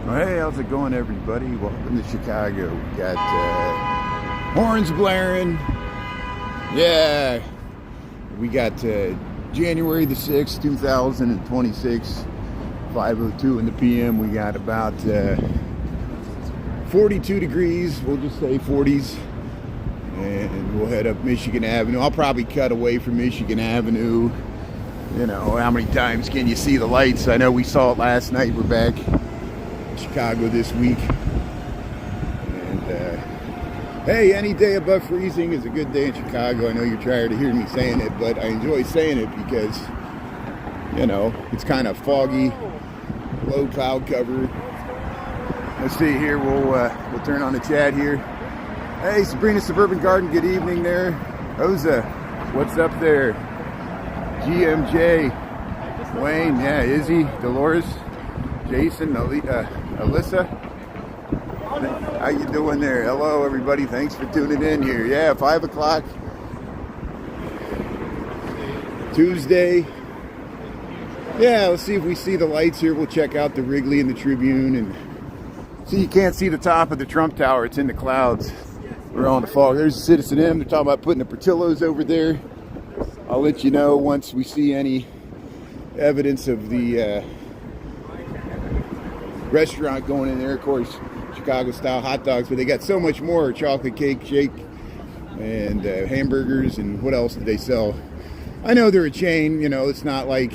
Well, hey, how's it going, everybody? Welcome to Chicago. We got horns blaring. Yeah, we got January the 6th, 2026, 5:02 in the PM. We got about 42 degrees. We'll just say 40s, and we'll head up Michigan Avenue. I'll probably cut away from Michigan Avenue. You know, how many times can you see the lights? I know we saw it last night. We're back Chicago this week, and hey, any day above freezing is a good day in Chicago. I know you're tired of hearing me saying it, but I enjoy saying it because, you know, it's kind of foggy, low cloud cover. Let's see here. We'll turn on the chat here. Hey, Sabrina Suburban Garden, good evening there. Oza, what's up there? GMJ, Wayne, yeah, Izzy, Dolores, Jason, Alyssa, how you doing there? Hello, everybody. Thanks for tuning in here. Yeah, 5 o'clock Tuesday. Yeah, let's see if we see the lights here. We'll check out the Wrigley and the Tribune. And see, you can't see the top of the Trump Tower. It's in the clouds. We're on the fog. There's Citizen M. They're talking about putting the Portillo's over there. I'll let you know once we see any evidence of the restaurant going in there. Of course, Chicago style hot dogs, but they got so much more: chocolate cake shake and hamburgers, and what else do they sell? I know they're a chain, you know, it's not like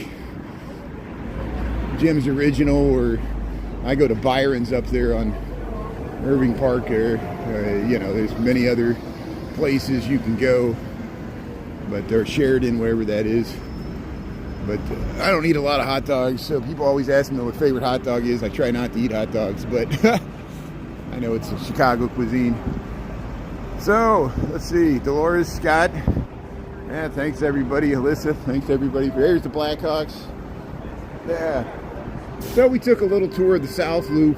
Jim's Original, or I go to Byron's up there on Irving Park, or you know, there's many other places you can go, but they're Sheridan, wherever that is. But I don't eat a lot of hot dogs, so people always ask me what favorite hot dog is. I try not to eat hot dogs, but I know it's a Chicago cuisine. So, let's see. Dolores, Scott. Yeah, thanks everybody. Alyssa, thanks everybody. There's the Blackhawks. Yeah. So we took a little tour of the South Loop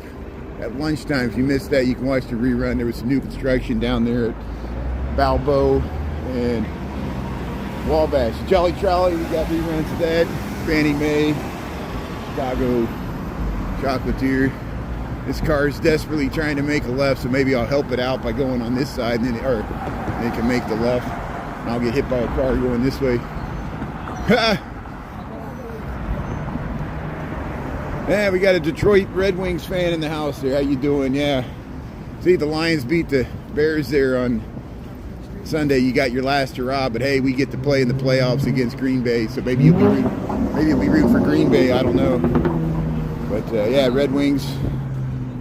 at lunchtime. If you missed that, you can watch the rerun. There was some new construction down there at Balboa and Wabash. Jolly Trolley, we got reruns of that. Fannie Mae, Chicago Chocolatier. This car is desperately trying to make a left, so maybe I'll help it out by going on this side, and then, or they can make the left, and I'll get hit by a car going this way. Yeah, we got a Detroit Red Wings fan in the house there. How you doing? Yeah. See, the Lions beat the Bears there on Sunday. You got your last hurrah, but hey, we get to play in the playoffs against Green Bay, so maybe you'll be rooting for Green Bay. I don't know, but yeah, Red Wings,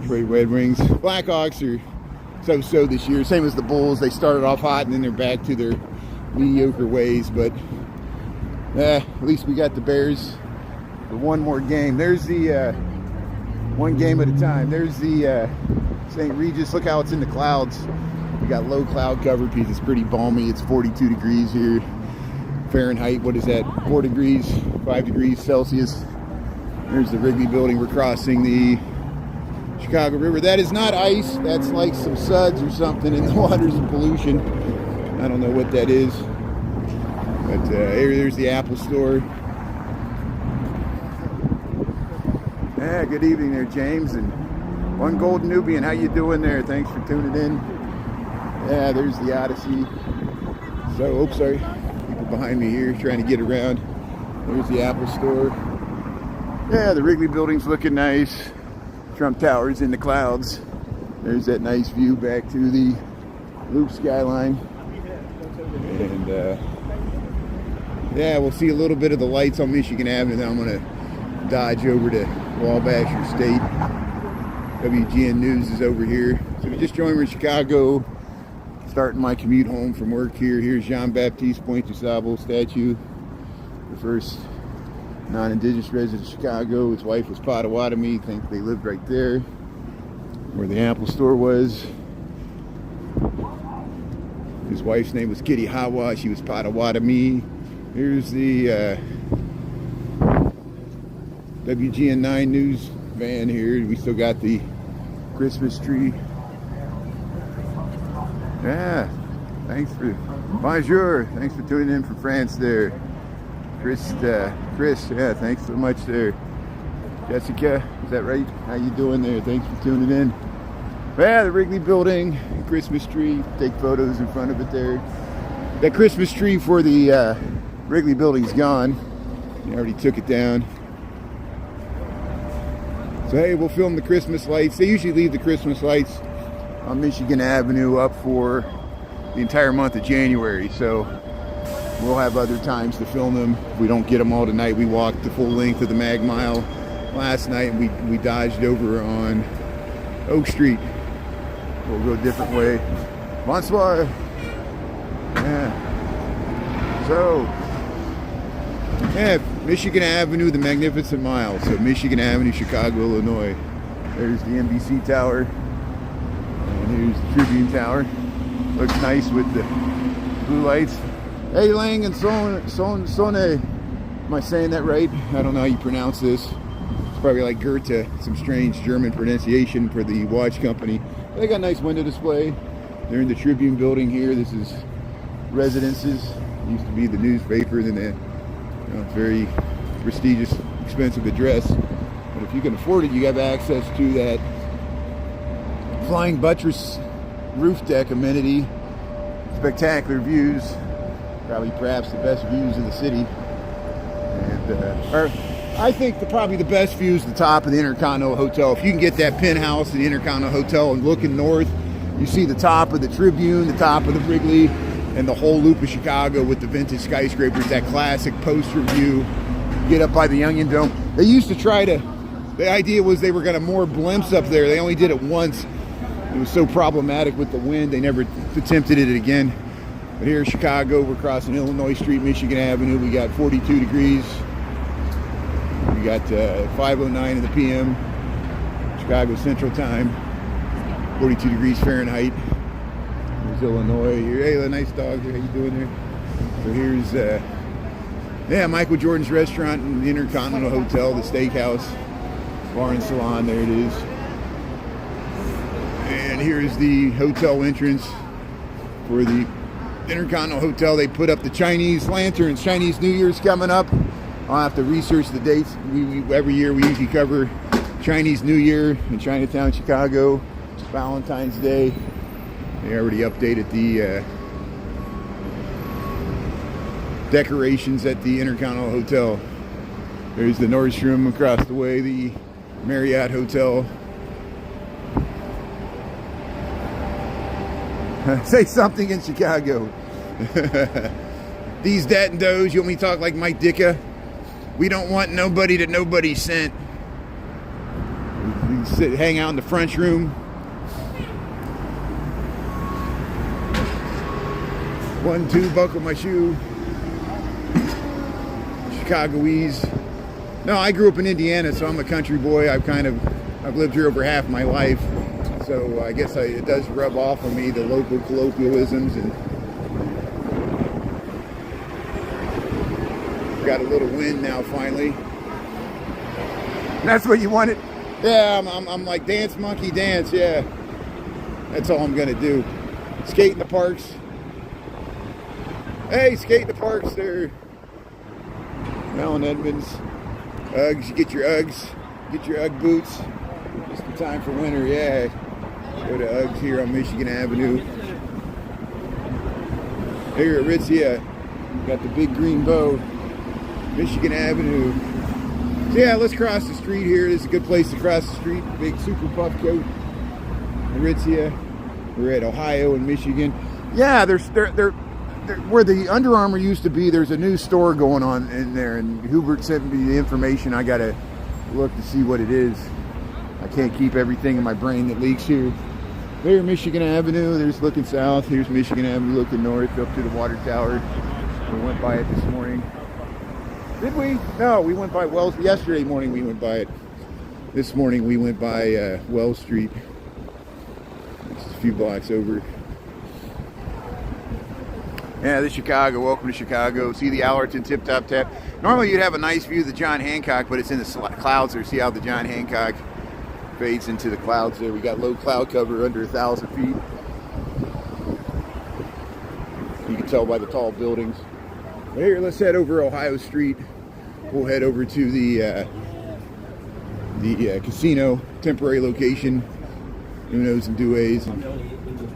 Detroit Red Wings. Blackhawks are so-so this year. Same as the Bulls. They started off hot and then they're back to their mediocre ways. But at least we got the Bears for one more game. There's the one game at a time. There's the St. Regis. Look how it's in the clouds. We got low cloud cover because it's pretty balmy. It's 42 degrees here Fahrenheit. What is that? 4 degrees, 5 degrees Celsius. There's the Wrigley building. We're crossing the Chicago River. That is not ice. That's like some suds or something in the water, some pollution. I don't know what that is. But there's the Apple store. Yeah, good evening there, James. And One Golden Nubian, how you doing there? Thanks for tuning in. Yeah, there's the Odyssey. So, oops, sorry. People behind me here trying to get around. There's the Apple store. Yeah, the Wrigley building's looking nice. Trump Tower's in the clouds. There's that nice view back to the Loop skyline. And yeah, we'll see a little bit of the lights on Michigan Avenue. Then I'm going to dodge over to Wabash or State. WGN News is over here. So we just joined me in Chicago. Starting my commute home from work here. Here's Jean-Baptiste Point du Sable statue. The first non-indigenous resident of Chicago. His wife was Potawatomi. I think they lived right there where the Apple store was. His wife's name was Kitty Hawa. She was Potawatomi. Here's the WGN 9 News van here. We still got the Christmas tree. Yeah, thanks for, bonjour, thanks for tuning in from France there. Chris, yeah, thanks so much there. Jessica, is that right? How you doing there? Thanks for tuning in. Yeah, the Wrigley building, Christmas tree. Take photos in front of it there. That Christmas tree for the Wrigley building's gone. They already took it down. So hey, we'll film the Christmas lights. They usually leave the Christmas lights on Michigan Avenue up for the entire month of January. So we'll have other times to film them. If we don't get them all tonight, we walked the full length of the Mag Mile last night, and we dodged over on Oak Street. We'll go a different way. Bonsoir. Yeah. So, yeah, Michigan Avenue, the Magnificent Mile. So Michigan Avenue, Chicago, Illinois. There's the NBC Tower. And here's the Tribune Tower. Looks nice with the blue lights. Hey, Lang and Sonne. Am I saying that right? I don't know how you pronounce this. It's probably like Goethe, some strange German pronunciation for the watch company. They got a nice window display. They're in the Tribune building here. This is Residences. It used to be the newspaper, then it's very prestigious, expensive address. But if you can afford it, you have access to that flying buttress roof deck amenity. Spectacular views. Probably perhaps the best views in the city. And I think probably the best view is the top of the Intercontinental Hotel. If you can get that penthouse at the Intercontinental Hotel and looking north, you see the top of the Tribune, the top of the Wrigley, and the whole loop of Chicago with the vintage skyscrapers, that classic poster view. Get up by the Onion Dome. They used to the idea was they were going to moor blimps up there. They only did it once. It was so problematic with the wind, they never attempted it again. But here in Chicago, we're crossing Illinois Street, Michigan Avenue. We got 42 degrees. We got 5:09 in the p.m. Chicago Central Time. 42 degrees Fahrenheit. Here's Illinois. Hey, a nice dog there. How you doing there? So here's Michael Jordan's restaurant and the Intercontinental Hotel, the steakhouse, bar and salon. There it is. And here's the hotel entrance for the Intercontinental Hotel. They put up the Chinese lanterns. Chinese New Year's coming up. I'll have to research the dates. Every year we usually cover Chinese New Year in Chinatown, Chicago, Valentine's Day. They already updated the decorations at the Intercontinental Hotel. There's the Nordstrom across the way, the Marriott Hotel. Say something in Chicago. These dat and does, you want me to talk like Mike Dicka? We don't want nobody that nobody sent. We hang out in the French room. 1, 2, buckle my shoe. Chicagoese. No, I grew up in Indiana, so I'm a country boy. I've lived here over half my life. So I guess it does rub off on me, the local colloquialisms, and got a little wind now finally. That's what you wanted? Yeah, I'm like dance monkey dance, yeah. That's all I'm gonna do. Skate in the parks. Hey, skate in the parks there. Mount Edmonds. Uggs, you get your Uggs. Get your Ugg boots. Just in time for winter, yeah. Go to Uggs here on Michigan Avenue. Here at Ritzia, got the big green bow. Michigan Avenue. So yeah, let's cross the street here. This is a good place to cross the street. Big super puff coat. Ritzia. We're at Ohio and Michigan. Yeah, there's where the Under Armour used to be. There's a new store going on in there, and Hubert sent me the information. I gotta look to see what it is. I can't keep everything in my brain that leaks here. There, Michigan Avenue. There's looking south. Here's Michigan Avenue looking north up to the water tower. We went by it this morning. Did we? No, we went by Wells. Yesterday morning we went by it. This morning we went by Wells Street. Just a few blocks over. Yeah, this is Chicago. Welcome to Chicago. See the Allerton Tip Top Tap. Normally you'd have a nice view of the John Hancock, but it's in the clouds there. See how the John Hancock fades into the clouds there. We got low cloud cover under 1,000 feet. You can tell by the tall buildings. But here, let's head over Ohio Street. We'll head over to the the casino, temporary location, Unos and Duets. And,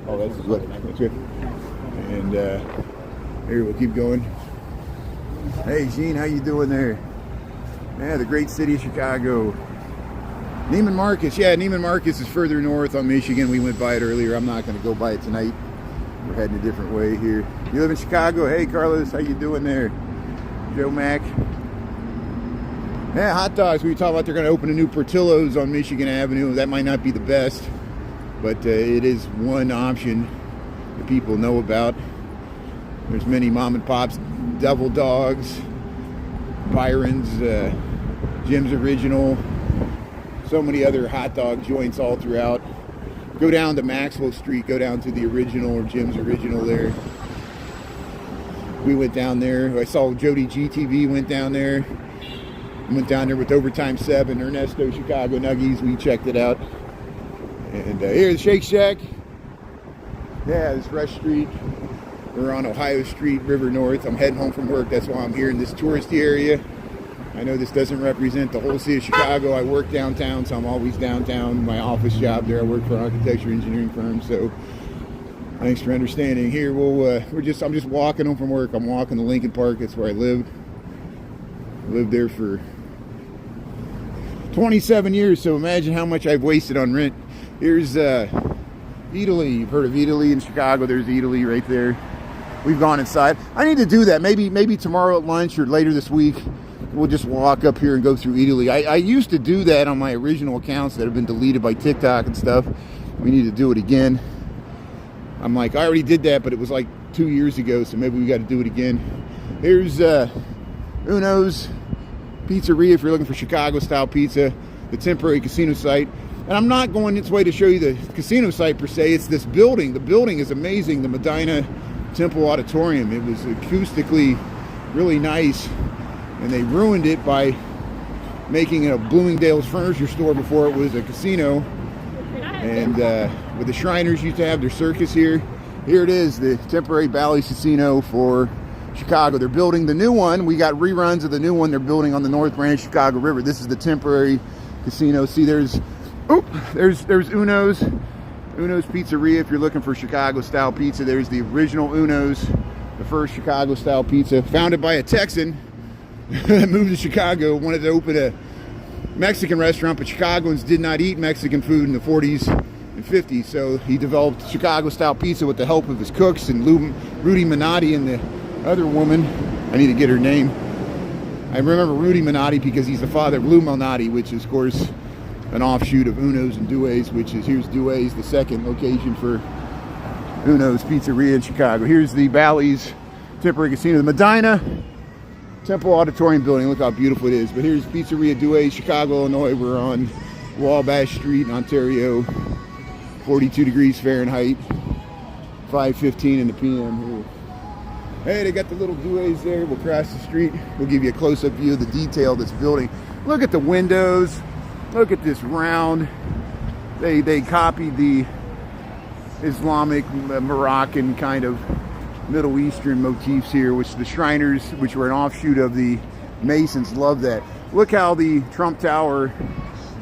oh, that's good. That's good. And here, we'll keep going. Hey, Gene, how you doing there? Yeah, the great city of Chicago. Neiman Marcus. Yeah, Neiman Marcus is further north on Michigan. We went by it earlier. I'm not going to go by it tonight. We're heading a different way here. You live in Chicago? Hey, Carlos, how you doing there? Joe Mack. Yeah, hot dogs. We were talking about they're going to open a new Portillo's on Michigan Avenue. That might not be the best, but it is one option that people know about. There's many mom and pops, Devil Dogs, Byron's, Jim's Original, so many other hot dog joints all throughout. Go down to Maxwell Street, go down to the Original or Jim's Original there. We went down there. I saw Jody GTV went down there. Went down there with Overtime 7, Ernesto Chicago Nuggies. We checked it out. And here's Shake Shack. Yeah, this Rush Street. We're on Ohio Street, River North. I'm heading home from work. That's why I'm here in this touristy area. I know this doesn't represent the whole city of Chicago. I work downtown, so I'm always downtown. My office job there. I work for an architecture engineering firm. So thanks for understanding. Here, I'm just walking home from work. I'm walking to Lincoln Park. That's where I lived. I lived there for 27 years. So imagine how much I've wasted on rent. Here's Italy. You've heard of Italy in Chicago? There's Italy right there. We've gone inside. I need to do that. Maybe tomorrow at lunch or later this week. We'll just walk up here and go through Italy. I used to do that on my original accounts that have been deleted by TikTok and stuff. We need to do it again. I'm like, I already did that, but it was like 2 years ago, so maybe we got to do it again. Here's Uno's Pizzeria if you're looking for Chicago-style pizza, the temporary casino site. And I'm not going this way to show you the casino site per se. It's this building. The building is amazing, the Medina Temple Auditorium. It was acoustically really nice. And they ruined it by making it a Bloomingdale's furniture store before it was a casino. And with the Shriners used to have their circus here. Here it is, the temporary Bally's Casino for Chicago. They're building the new one. We got reruns of the new one they're building on the North Branch Chicago River. This is the temporary casino. See, there's Uno's Pizzeria if you're looking for Chicago-style pizza. There's the original Uno's, the first Chicago-style pizza, founded by a Texan. Moved to Chicago, wanted to open a Mexican restaurant, but Chicagoans did not eat Mexican food in the 40s and 50s, so he developed Chicago-style pizza with the help of his cooks and Rudy Minotti and the other woman. I need to get her name. I remember Rudy Minotti because he's the father of Lou Malnati, which is, of course, an offshoot of Uno's and Duets, which is, here's Duets, the second location for Uno's Pizzeria in Chicago. Here's the Bally's temporary casino, the Medina Temple Auditorium building. Look how beautiful it is. But here's Pizzeria Duets, Chicago, Illinois. We're on Wabash Street in Ontario. 42 degrees Fahrenheit. 5:15 in the PM here. Hey, they got the little Duets there. We'll cross the street. We'll give you a close-up view of the detail of this building. Look at the windows. Look at this round. They copied the Islamic, Moroccan kind of Middle Eastern motifs here, which the Shriners, which were an offshoot of the Masons, love that. Look how the Trump Tower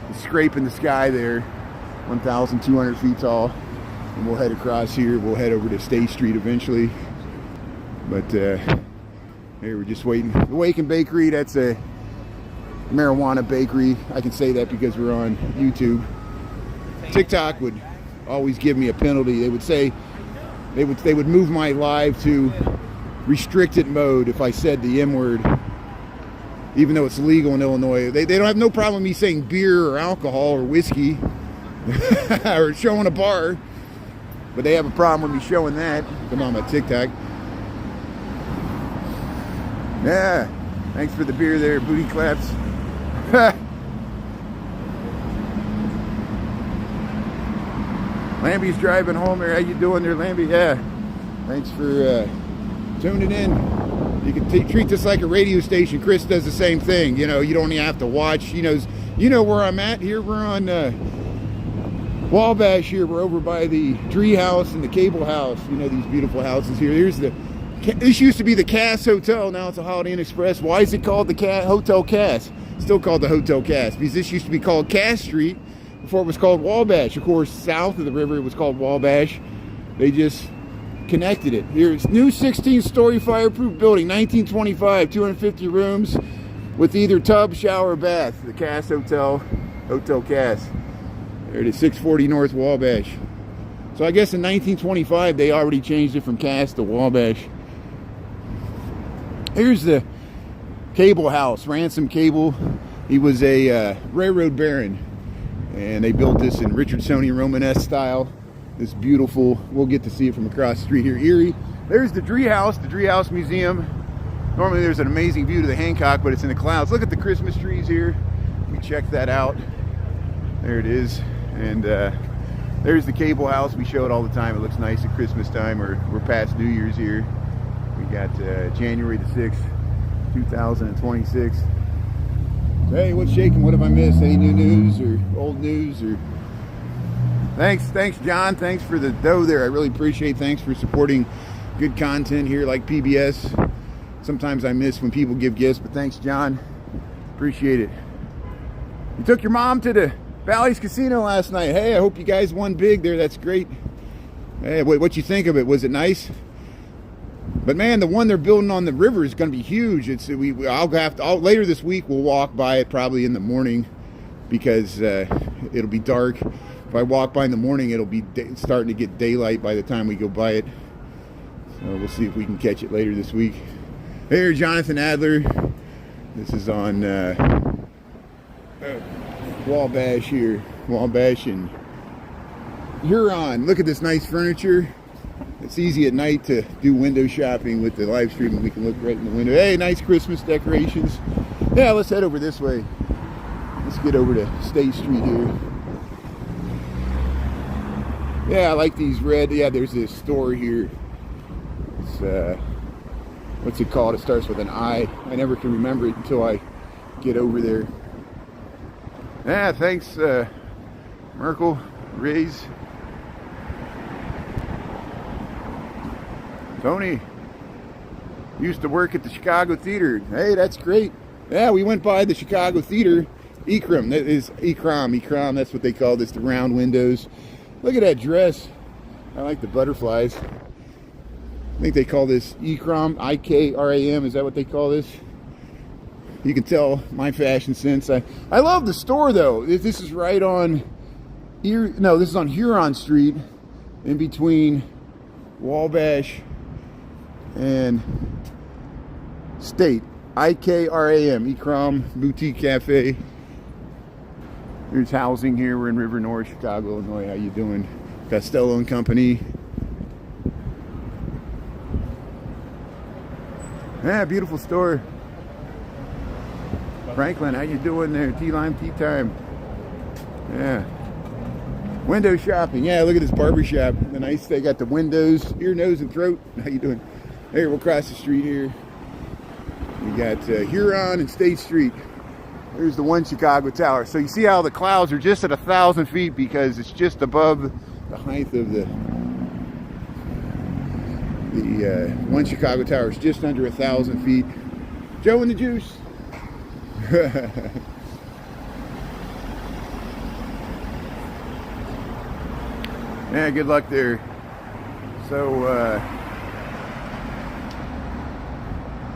is scraping the sky there, 1,200 feet tall. And we'll head across here. We'll head over to State Street eventually. But here we're just waiting. The Awaken Bakery, that's a marijuana bakery. I can say that because we're on YouTube. TikTok would always give me a penalty. They would say, they would move my live to restricted mode if I said the M word, even though it's legal in Illinois. They don't have no problem with me saying beer or alcohol or whiskey or showing a bar, but they have a problem with me showing that. Come on, my TikTok. Yeah, thanks for the beer there, booty claps. Lambie's driving home there. How you doing there, Lambie? Yeah. Thanks for tuning in. You can treat this like a radio station. Chris does the same thing. You know, you don't even have to watch. He knows. You know where I'm at. Here we're on Wabash. Here we're over by the Dree House and the Cable House. You know these beautiful houses here. Here's this used to be the Cass Hotel. Now it's a Holiday Inn Express. Why is it called the Hotel Cass? still called the Hotel Cass, because this used to be called Cass Street before it was called Wabash. Of course, south of the river it was called Wabash. They just connected it. Here's new 16-story fireproof building, 1925, 250 rooms with either tub, shower, or bath. The Cass Hotel, Hotel Cass. There it is, 640 North Wabash. So I guess in 1925 they already changed it from Cass to Wabash. Here's the Cable House, Ransom Cable. He was a railroad baron, and they built this in Richardsonian Romanesque style. This beautiful, we'll get to see it from across the street here, Erie. There's the Dree House Museum. Normally there's an amazing view to the Hancock, but it's in the clouds. Look at the Christmas trees here. We check that out. There it is. And there's the Cable House. We show it all the time. It looks nice at Christmas time, or we're past New Year's here. We got January the 6th, 2026. So, hey, what's shaking? What have I missed? Any new news or old news? Or Thanks, John. Thanks for the dough there. I really appreciate it. Thanks for supporting good content here like PBS. Sometimes I miss when people give gifts, but thanks, John. Appreciate it. You took your mom to the Bally's Casino last night. Hey, I hope you guys won big there. That's great. Hey, what you think of it? Was it nice? But man, the one they're building on the river is going to be huge. I'll later this week we'll walk by it probably in the morning, because it'll be dark. If I walk by in the morning, it'll be starting to get daylight by the time we go by it. So we'll see if we can catch it later this week. Here, Jonathan Adler. This is on Wabash here. Wabash and Huron. Look at this nice furniture. It's easy at night to do window shopping with the live stream, and we can look right in the window. Hey, nice Christmas decorations. Yeah, let's head over this way. Let's get over to State Street here. Yeah, I like these red. Yeah, there's this store here. It's what's it called? It starts with an I. I never can remember it until I get over there. Yeah, thanks, Merkel, Rays. Tony used to work at the Chicago Theater. Hey, that's great. Yeah, we went by the Chicago Theater. Ikram, that is Ikram, that's what they call this, the round windows. Look at that dress. I like the butterflies. I think they call this Ikram, I-K-R-A-M. Is that what they call this? You can tell my fashion sense. I love the store though. This is right on this is on Huron Street, in between Wabash and State. I-K-R-A-M, Ikram Boutique Cafe. There's housing here. We're in River North, Chicago, Illinois. How you doing? Costello and Company. Yeah, beautiful store. Franklin, how you doing there? Tea Lime Tea Time. Yeah. Window shopping. Yeah, look at this barber shop. The nice, they got the windows, ear, nose, and throat. How you doing? Here, we'll cross the street here. We got Huron and State Street. There's the one Chicago Tower. So you see how the clouds are just at 1,000 feet, because it's just above the height of the one Chicago Tower is just under 1,000 feet. Joe and the Juice. Yeah, good luck there. So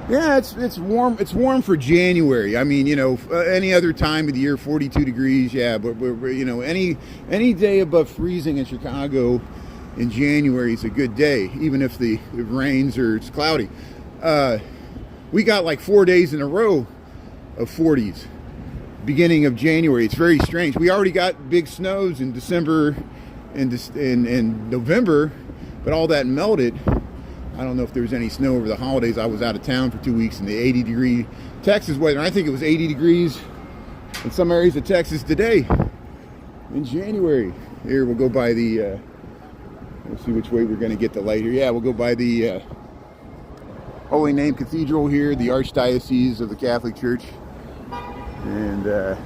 yeah, it's warm. It's warm for January. I mean, you know, any other time of the year, 42 degrees. Yeah, but we're you know, any day above freezing in Chicago in January is a good day, even if it rains or it's cloudy. We got like 4 days in a row of 40s, beginning of January. It's very strange. We already got big snows in December and November, but all that melted. I don't know if there was any snow over the holidays. I was out of town for 2 weeks in the 80-degree Texas weather. I think it was 80 degrees in some areas of Texas today in January. Here, we'll go by the, let's see which way we're going to get the light here. Yeah, we'll go by the Holy Name Cathedral here, the Archdiocese of the Catholic Church. And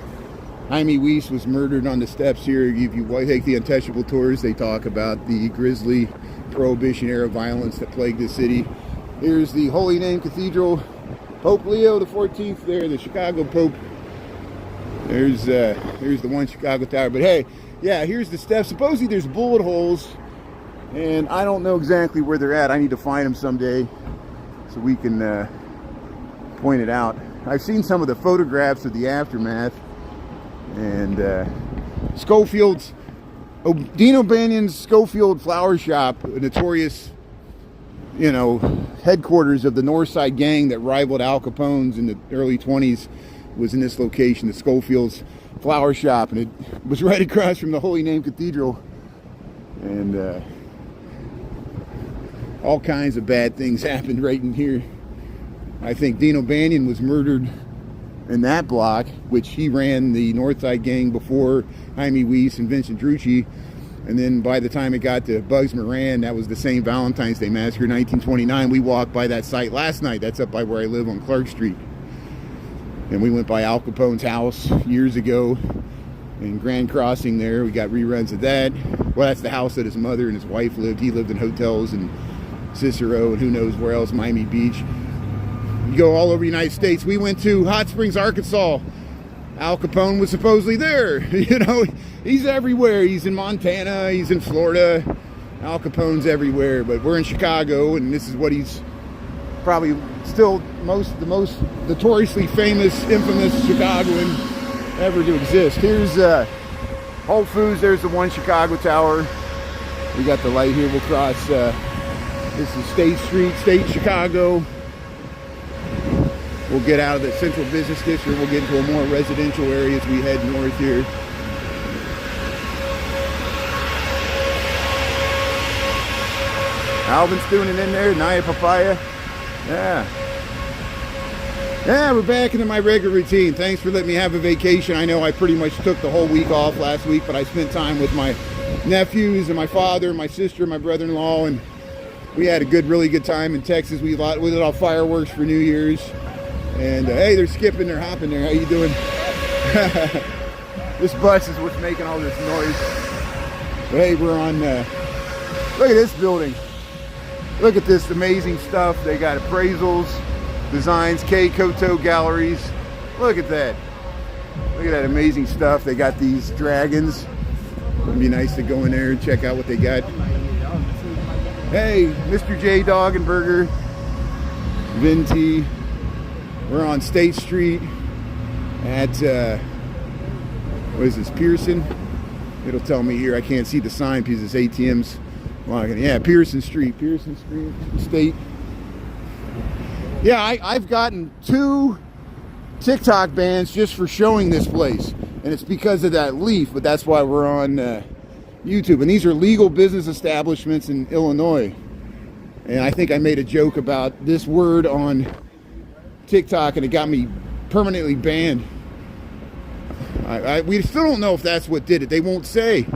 Jaime Weiss was murdered on the steps here. If you take the Untouchable tours, they talk about the grisly Prohibition-era violence that plagued the city. Here's the Holy Name Cathedral. Pope Leo the 14th there, the Chicago Pope. There's the one Chicago Tower. But hey, yeah, here's the steps. Supposedly there's bullet holes, and I don't know exactly where they're at. I need to find them someday so we can point it out. I've seen some of the photographs of the aftermath, and Schofield's, Dean O'Banion's Schofield Flower Shop, a notorious, you know, headquarters of the North Side gang that rivaled Al Capone's in the early 20s, was in this location, the Schofield's Flower Shop, and it was right across from the Holy Name Cathedral. And all kinds of bad things happened right in here. I think Dean O'Banion was murdered in that block, which he ran the Northside gang before Jaime Weiss and Vincent Drucci. And then by the time it got to Bugs Moran, that was the same Valentine's Day Massacre, 1929. We walked by that site last night. That's up by where I live on Clark Street. And we went by Al Capone's house years ago in Grand Crossing there. We got reruns of that. Well, that's the house that his mother and his wife lived. He lived in hotels in Cicero and who knows where else, Miami Beach. You go all over the United States. We went to Hot Springs, Arkansas. Al Capone was supposedly there. You know, he's everywhere. He's in Montana. He's in Florida. Al Capone's everywhere. But we're in Chicago, and this is what he's probably still the most notoriously famous, infamous Chicagoan ever to exist. Here's Whole Foods. There's the one Chicago Tower. We got the light here. We'll cross. This is State Street, State Chicago. We'll get out of the central business district. We'll get into a more residential area as we head north here. Alvin's tuning in there. Naya Papaya. Yeah. Yeah, we're back into my regular routine. Thanks for letting me have a vacation. I know I pretty much took the whole week off last week, but I spent time with my nephews and my father, my sister, my brother-in-law, and we had a really good time in Texas. We lit off fireworks for New Year's. And hey, they're skipping, they're hopping there. How you doing? This bus is what's making all this noise. But hey, we're on, look at this building. Look at this amazing stuff. They got appraisals, designs, K. Koto galleries. Look at that. Look at that amazing stuff. They got these dragons. It'd be nice to go in there and check out what they got. Hey, Mr. J. Dog and Burger. Venti. We're on State Street at, what is this, Pearson? It'll tell me here. I can't see the sign because it's ATM's locking. Yeah, Pearson Street, State. Yeah, I've gotten 2 TikTok bans just for showing this place. And it's because of that leaf, but that's why we're on YouTube. And these are legal business establishments in Illinois. And I think I made a joke about this word on TikTok and it got me permanently banned. We still don't know if that's what did it. They won't say.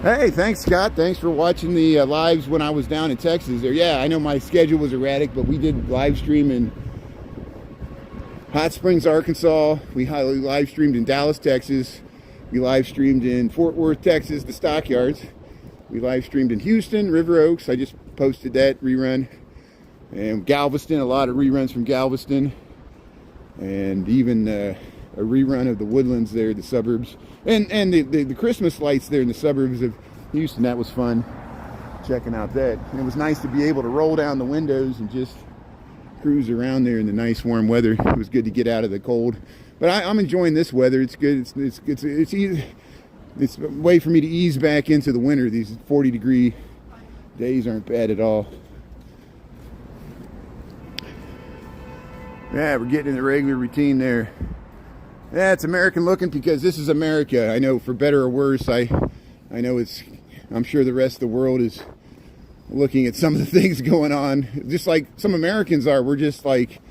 Hey, thanks, Scott. Thanks for watching the lives when I was down in Texas there. Yeah, I know my schedule was erratic, but we did live stream in Hot Springs, Arkansas. We live streamed in Dallas, Texas. We live streamed in Fort Worth, Texas, the Stockyards. We live streamed in Houston, River Oaks. I just posted that rerun. And Galveston, a lot of reruns from Galveston. And even a rerun of the Woodlands there, the suburbs. And the Christmas lights there in the suburbs of Houston. That was fun, checking out that. And it was nice to be able to roll down the windows and just cruise around there in the nice warm weather. It was good to get out of the cold. But I'm enjoying this weather. It's good. It's easy. It's a way for me to ease back into the winter. These 40-degree days aren't bad at all. Yeah, we're getting in the regular routine there. Yeah, it's American looking because this is America. I know, for better or worse. I know I'm sure the rest of the world is looking at some of the things going on, just like some Americans are. We're just like,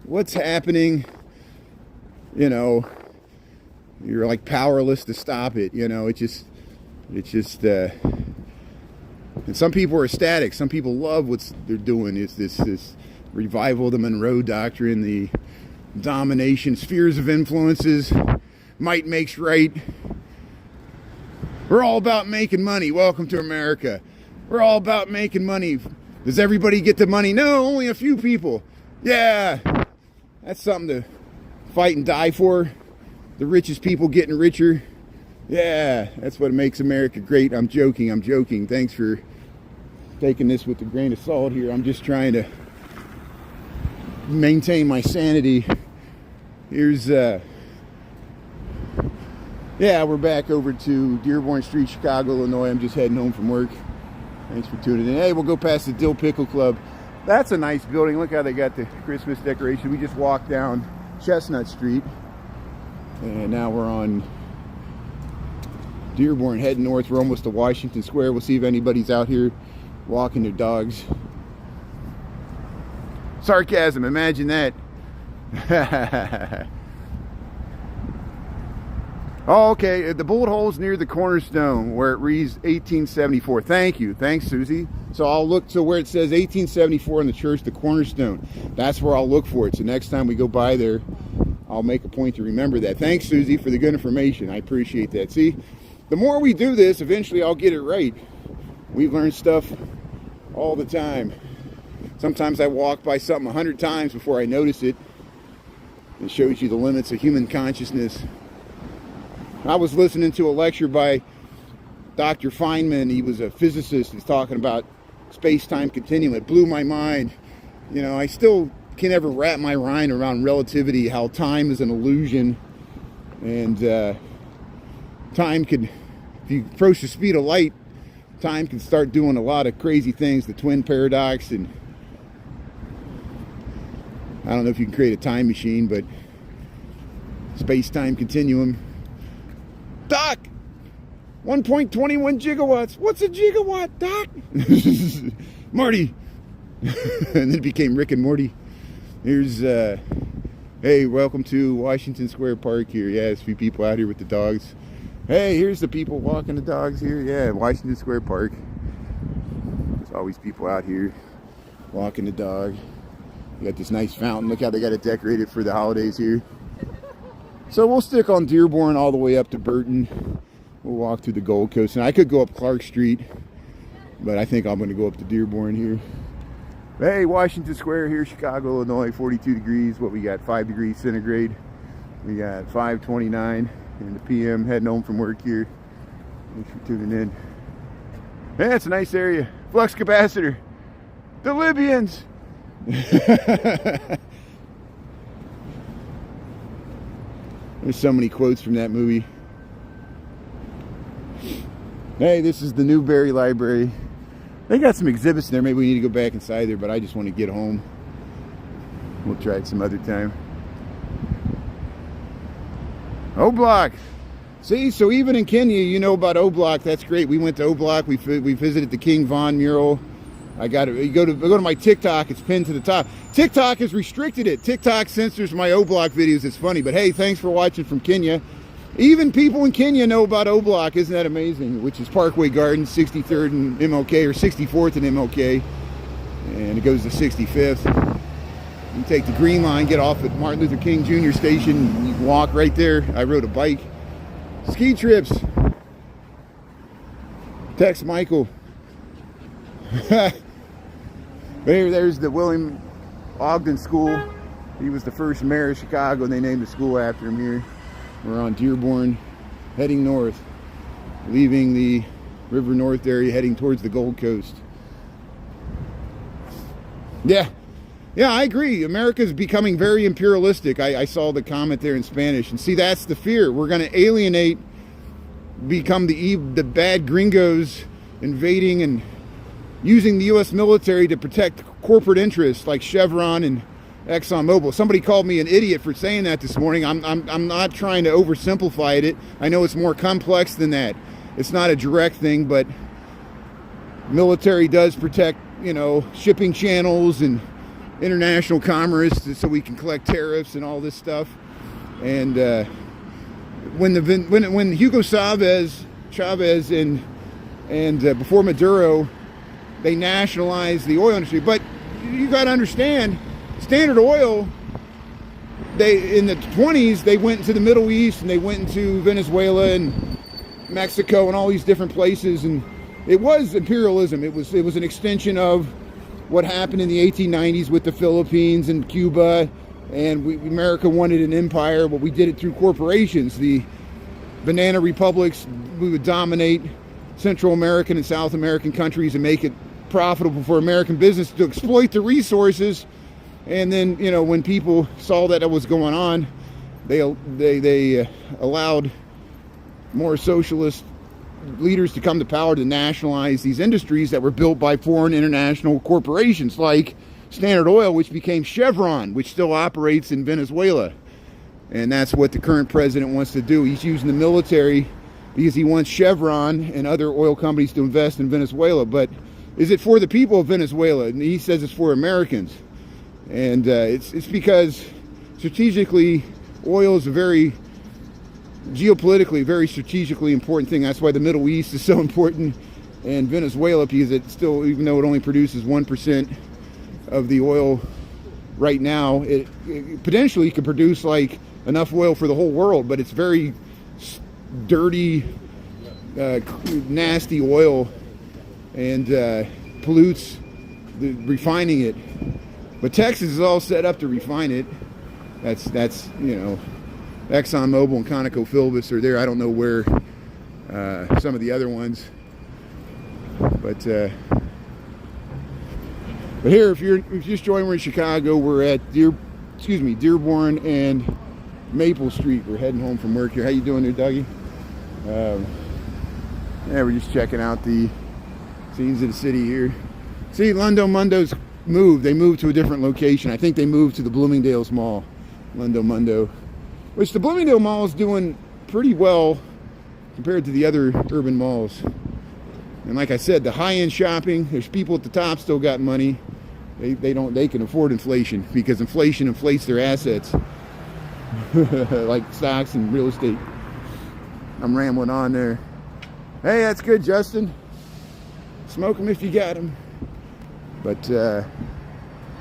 what's happening? You know, you're like powerless to stop it. You know, it's just and some people are ecstatic. Some people love what they're doing. It's this revival of the Monroe Doctrine, the domination, spheres of influences, might makes right. We're all about making money. Welcome to America. We're all about making money. Does everybody get the money? No, only a few people. Yeah, that's something to fight and die for. The richest people getting richer. Yeah, that's what makes America great. I'm joking. Thanks for taking this with a grain of salt here. I'm just trying to maintain my sanity. Here's, yeah, we're back over to Dearborn Street, Chicago, Illinois. I'm just heading home from work. Thanks for tuning in. Hey, we'll go past the Dill Pickle Club. That's a nice building. Look how they got the Christmas decoration. We just walked down Chestnut Street. And now we're on Dearborn, heading north. We're almost to Washington Square. We'll see if anybody's out here walking their dogs. Sarcasm, imagine that. Oh, okay, the bullet hole's near the cornerstone where it reads 1874. Thank you. Thanks, Susie. So I'll look to where it says 1874 in the church, the cornerstone. That's where I'll look for it. So next time we go by there, I'll make a point to remember that. Thanks, Susie, for the good information. I appreciate that. See, the more we do this, eventually I'll get it right. We learn stuff all the time. Sometimes I walk by something 100 times before I notice it. It shows you the limits of human consciousness. I was listening to a lecture by Dr. Feynman. He was a physicist. He's talking about space-time continuum. It blew my mind. You know, I still can never wrap my mind around relativity, how time is an illusion. And time could, if you approach the speed of light, time can start doing a lot of crazy things. The twin paradox, and I don't know if you can create a time machine, but space-time continuum. Doc, 1.21 gigawatts. What's a gigawatt, Doc? Marty. And then it became Rick and Morty. Here's, hey, welcome to Washington Square Park here. Yeah, there's a few people out here with the dogs. Hey, here's the people walking the dogs here. Yeah, Washington Square Park. There's always people out here walking the dog. You got this nice fountain. Look how they got it decorated for the holidays here. So we'll stick on Dearborn all the way up to Burton. We'll walk through the Gold Coast. And I could go up Clark Street, but I think I'm going to go up to Dearborn here. Hey, Washington Square here, Chicago, Illinois, 42 degrees. What we got, 5 degrees centigrade. We got 5:29 in the PM, heading home from work here. Thanks for tuning in. Yeah, it's a nice area. Flux capacitor. The Libyans. There's so many quotes from that movie. Hey, this is the Newberry Library. They got some exhibits in there. Maybe we need to go back inside there, but I just want to get home. We'll try it some other time. O-Block. See, so even in Kenya, you know about O-Block. That's great. We went to O-Block. We visited the King Von mural. I got it. You go to my TikTok. It's pinned to the top. TikTok has restricted it. TikTok censors my O-Block videos. It's funny, but hey, thanks for watching from Kenya. Even people in Kenya know about O-Block. Isn't that amazing? Which is Parkway Gardens, 63rd and MLK, or 64th and MLK, and it goes to 65th. You take the Green Line, get off at Martin Luther King Jr. Station. You can walk right there. I rode a bike. Ski trips. Text Michael. There's the William Ogden School. He was the first mayor of Chicago, and they named the school after him here. We're on Dearborn, heading north, leaving the River North area, heading towards the Gold Coast. Yeah, I agree. America's becoming very imperialistic. I saw the comment there in Spanish. And see, that's the fear. We're going to alienate, become the bad gringos invading and using the U.S. military to protect corporate interests like Chevron and ExxonMobil. Somebody called me an idiot for saying that this morning. I'm not trying to oversimplify it. I know it's more complex than that. It's not a direct thing, but military does protect, you know, shipping channels and international commerce so we can collect tariffs and all this stuff. And when Hugo Chavez and before Maduro, they nationalized the oil industry. But you got to understand, Standard Oil, in the 20s, they went into the Middle East and they went into Venezuela and Mexico and all these different places, and it was imperialism. It was an extension of what happened in the 1890s with the Philippines and Cuba, and America wanted an empire, but we did it through corporations. The banana republics, we would dominate Central American and South American countries and make it profitable for American business to exploit the resources. And then, when people saw that was going on, they allowed more socialist leaders to come to power to nationalize these industries that were built by foreign international corporations like Standard Oil, which became Chevron, which still operates in Venezuela. And that's what the current president wants to do. He's using the military because he wants Chevron and other oil companies to invest in Venezuela. But is it for the people of Venezuela? And he says it's for Americans. And it's because strategically, oil is a very geopolitically very strategically important thing. That's why the Middle East is so important, and Venezuela, because it still, even though it only produces 1% of the oil right now, it potentially could produce like enough oil for the whole world, but it's very dirty, nasty oil, and pollutes refining it. But Texas is all set up to refine it. That's ExxonMobil and ConocoPhillips are there. I don't know where some of the other ones, but here, if you're just joining, we're in Chicago. We're at Dearborn and Maple Street. We're heading home from work here. How you doing there, Dougie? Yeah, we're just checking out the scenes of the city here. See, Lundo Mundo's moved. They moved to a different location. I think they moved to the Bloomingdale's Mall, Lundo Mundo. Which the Bloomingdale Mall is doing pretty well compared to the other urban malls. And like I said, the high-end shopping, there's people at the top still got money. They can afford inflation because inflation inflates their assets. Like stocks and real estate. I'm rambling on there. Hey, that's good, Justin. Smoke them if you got them. But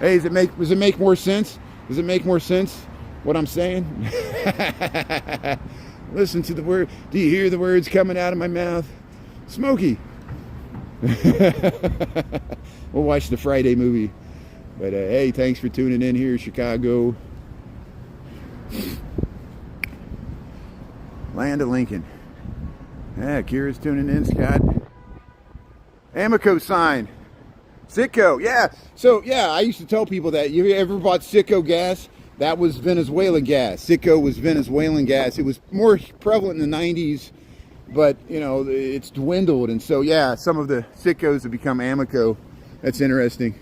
hey, does it make more sense? Does it make more sense what I'm saying? Listen to the word. Do you hear the words coming out of my mouth? Smokey. We'll watch the Friday movie. But hey, thanks for tuning in here, Chicago. Land of Lincoln. Yeah, Kira's tuning in, Scott. Amoco sign. Citgo, yeah. So, yeah, I used to tell people that. You ever bought Citgo gas? That was Venezuelan gas. Citgo was Venezuelan gas. It was more prevalent in the 90s, but, it's dwindled. And so, yeah, some of the Citgos have become Amoco. That's interesting.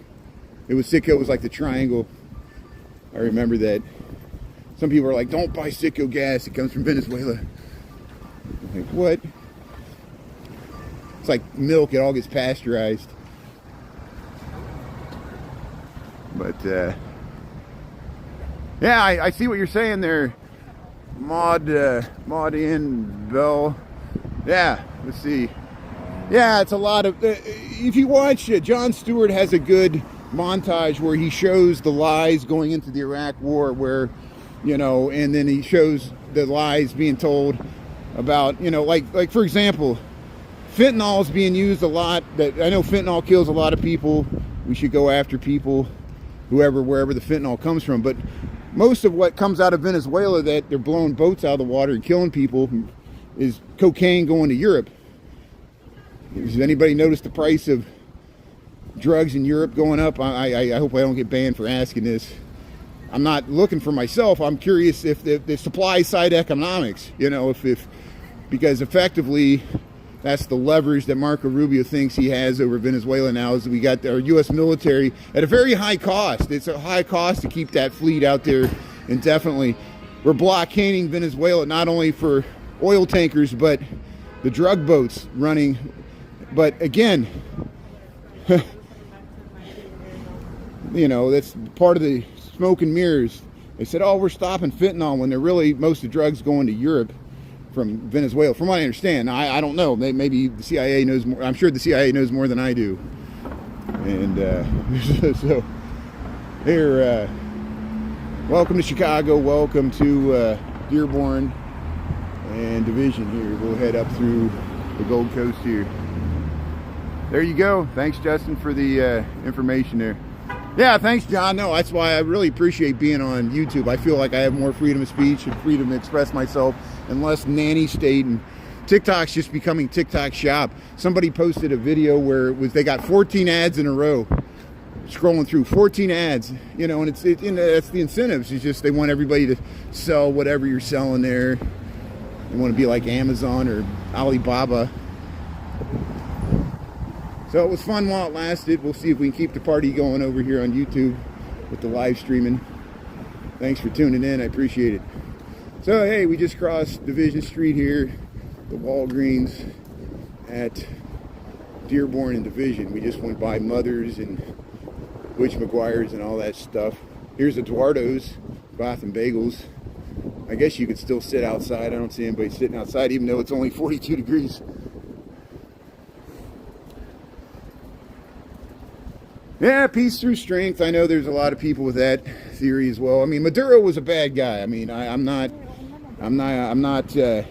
Citgo was like the triangle. I remember that. Some people are like, don't buy Citgo gas. It comes from Venezuela. I'm like, what? It's like milk. It all gets pasteurized. But, yeah, I see what you're saying there, Maud in Bell. Yeah, let's see. Yeah, it's a lot of... if you watch, Jon Stewart has a good montage where he shows the lies going into the Iraq War, where, and then he shows the lies being told about, like for example, fentanyl is being used a lot. That I know fentanyl kills a lot of people. We should go after people, wherever the fentanyl comes from. But most of what comes out of Venezuela that they're blowing boats out of the water and killing people is cocaine going to Europe. Has anybody noticed the price of drugs in Europe going up? I hope I don't get banned for asking this. I'm not looking for myself. I'm curious if the supply side economics, because effectively that's the leverage that Marco Rubio thinks he has over Venezuela now, is we got our U.S. military at a very high cost. It's a high cost to keep that fleet out there indefinitely. We're blockading Venezuela not only for oil tankers, but the drug boats running. But again, that's part of the smoke and mirrors. They said, oh, we're stopping fentanyl, when they're really, most of the drugs going to Europe from Venezuela, from what I understand. I don't know. Maybe the CIA knows more. I'm sure the CIA knows more than I do. And so here, welcome to Chicago. Welcome to Dearborn and Division here. We'll head up through the Gold Coast here. There you go. Thanks, Justin, for the information there. Yeah, thanks, John. No, that's why I really appreciate being on YouTube. I feel like I have more freedom of speech and freedom to express myself and less nanny state. And TikTok's just becoming TikTok shop. Somebody posted a video where it was they got 14 ads in a row, scrolling through 14 ads, you know, and it's that's the incentives. It's just they want everybody to sell whatever you're selling there. They want to be like Amazon or Alibaba. So it was fun while it lasted. We'll see if we can keep the party going over here on YouTube with the live streaming. Thanks for tuning in. I appreciate it. So, hey, we just crossed Division Street here, the Walgreens at Dearborn and Division. We just went by Mother's and Butch McGuire's and all that stuff. Here's Eduardo's, Bath and Bagels. I guess you could still sit outside. I don't see anybody sitting outside, even though it's only 42 degrees. Yeah, peace through strength. I know there's a lot of people with that theory as well. I mean, Maduro was a bad guy. I mean, I'm not, it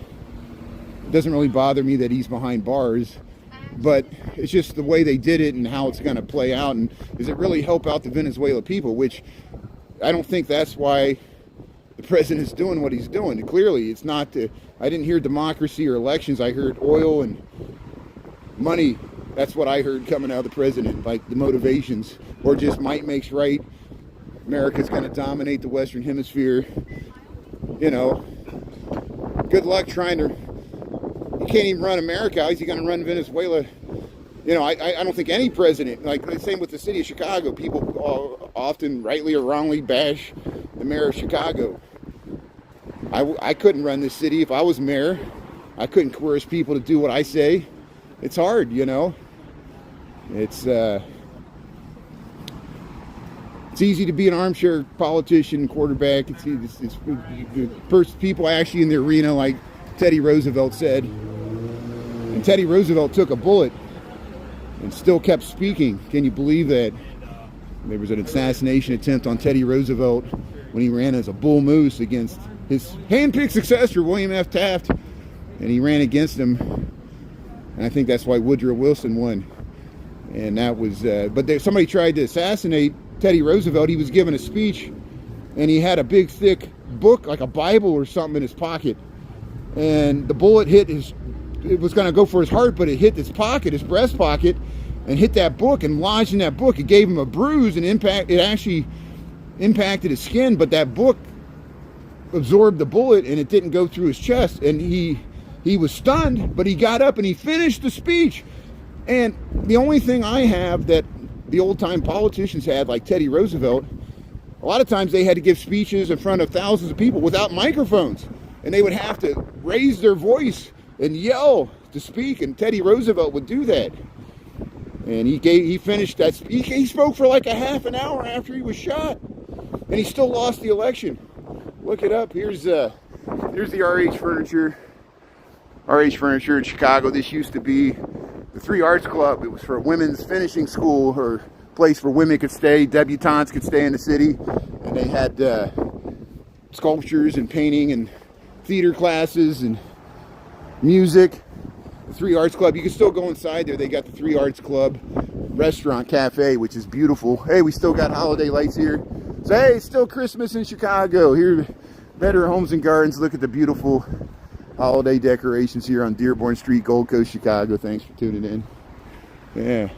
doesn't really bother me that he's behind bars, but it's just the way they did it and how it's going to play out. And does it really help out the Venezuela people? Which I don't think that's why the president's doing what he's doing. Clearly, it's not, I didn't hear democracy or elections. I heard oil and money. That's what I heard coming out of the president, like the motivations, or just might makes right. America's going to dominate the Western Hemisphere. You know, good luck trying to, you can't even run America. How's he going to run Venezuela? You know, I don't think any president, like the same with the city of Chicago, people often, rightly or wrongly, bash the mayor of Chicago. I couldn't run this city if I was mayor. I couldn't coerce people to do what I say. It's hard, you know. It's easy to be an armchair politician, quarterback. It's people actually in the arena, like Teddy Roosevelt said. And Teddy Roosevelt took a bullet and still kept speaking. Can you believe that? There was an assassination attempt on Teddy Roosevelt when he ran as a bull moose against his hand-picked successor, William F. Taft, and he ran against him. And I think that's why Woodrow Wilson won. And that was, but somebody tried to assassinate Teddy Roosevelt. He was giving a speech, and he had a big, thick book, like a Bible or something, in his pocket. And the bullet hit it was going to go for his heart, but it hit his pocket, his breast pocket, and hit that book and lodged in that book. It gave him a bruise and it actually impacted his skin, but that book absorbed the bullet, and it didn't go through his chest. And he was stunned, but he got up and he finished the speech. And the only thing I have that the old-time politicians had, like Teddy Roosevelt, a lot of times they had to give speeches in front of thousands of people without microphones. And they would have to raise their voice and yell to speak, and Teddy Roosevelt would do that. And he finished that speech. He spoke for like a half an hour after he was shot. And he still lost the election. Look it up. Here's the RH Furniture. RH Furniture in Chicago. This used to be the Three Arts Club. It was for a women's finishing school, or place where women could stay, debutantes could stay in the city. And they had sculptures and painting and theater classes and music. The Three Arts Club. You can still go inside there. They got the Three Arts Club restaurant cafe, which is beautiful. Hey, we still got holiday lights here. So hey, it's still Christmas in Chicago. Here, Better Homes and Gardens. Look at the beautiful holiday decorations here on Dearborn Street, Gold Coast, Chicago. Thanks for tuning in. Yeah.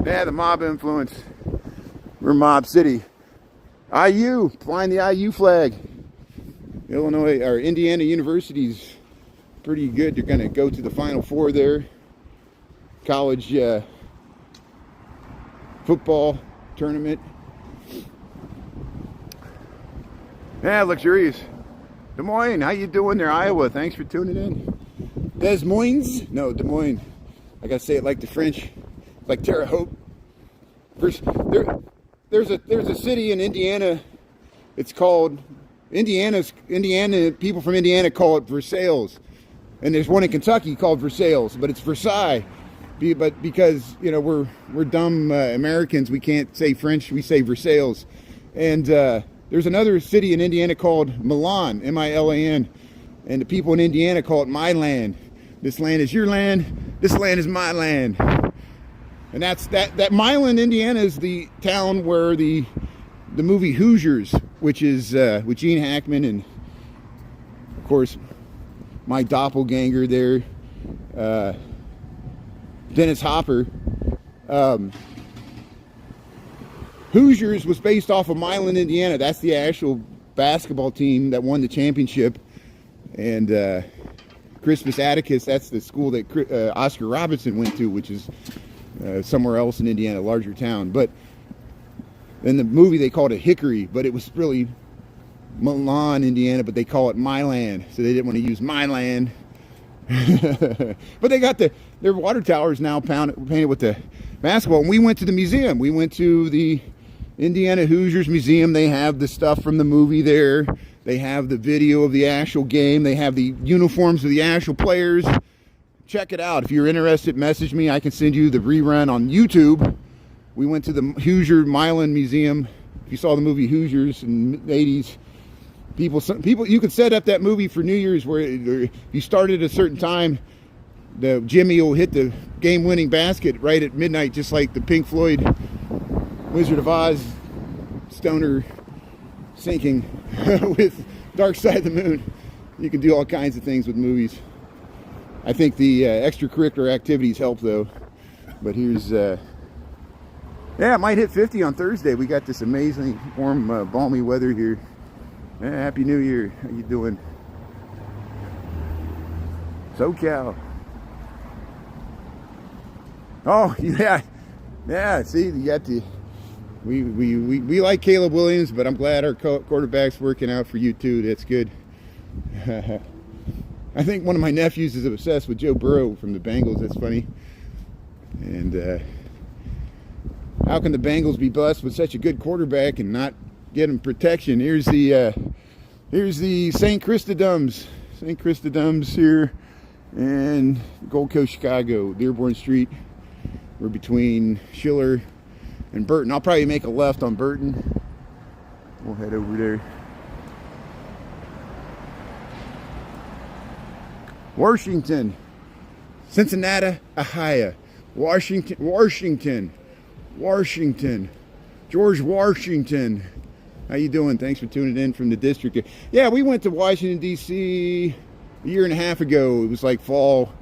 Yeah, the mob influence. We're Mob City. IU, flying the IU flag. Illinois, or Indiana University's pretty good. They're going to go to the Final Four there. College football tournament. Yeah, luxurious. Des Moines, how you doing there, Iowa? Thanks for tuning in. Des Moines? No, Des Moines. I gotta say it like the French, like Terre Haute. There's a city in Indiana. It's called Indiana. People from Indiana call it Versailles, and there's one in Kentucky called Versailles, but it's Versailles. But because you know we're dumb Americans, we can't say French. We say Versailles, and there's another city in Indiana called Milan, M-I-L-A-N, and the people in Indiana call it Milan. This land is your land. This land is my land. And that Milan, Indiana is the town where the movie Hoosiers, which is with Gene Hackman and of course my doppelganger there, Dennis Hopper. Hoosiers was based off of Milan, Indiana. That's the actual basketball team that won the championship. And Crispus Attucks, that's the school that Oscar Robertson went to, which is somewhere else in Indiana, a larger town. But in the movie they called it Hickory, but it was really Milan, Indiana, but they call it Milan, so they didn't want to use my land. But they got their water towers now painted with the basketball. And we went to the museum. We went to the Indiana Hoosiers Museum. They have the stuff from the movie there. They have the video of the actual game. They have the uniforms of the actual players. Check it out. If you're interested, message me. I can send you the rerun on YouTube. We went to the Hoosier Milan Museum. If you saw the movie Hoosiers in the 80s, people, you could set up that movie for New Year's where you start at a certain time. The Jimmy will hit the game-winning basket right at midnight, just like the Pink Floyd Wizard of Oz stoner sinking with Dark Side of the Moon. You can do all kinds of things with movies. I think the extracurricular activities help, though. But here's, yeah, it might hit 50 on Thursday. We got this amazingly warm, balmy weather here. Yeah, Happy New Year. How you doing? SoCal. Oh, yeah. Yeah, see, you got the... We like Caleb Williams, but I'm glad our quarterback's working out for you too. That's good. I think one of my nephews is obsessed with Joe Burrow from the Bengals. That's funny. And how can the Bengals be blessed with such a good quarterback and not get him protection? Here's the St. Christodums. St. Christodums here in Gold Coast, Chicago, Dearborn Street. We're between Schiller and Burton. I'll probably make a left on Burton. We'll head over there. Washington, Cincinnati, Ohio. Washington, George Washington. How you doing? Thanks for tuning in from the district. Yeah, we went to Washington D.C. a year and a half ago. It was like fall.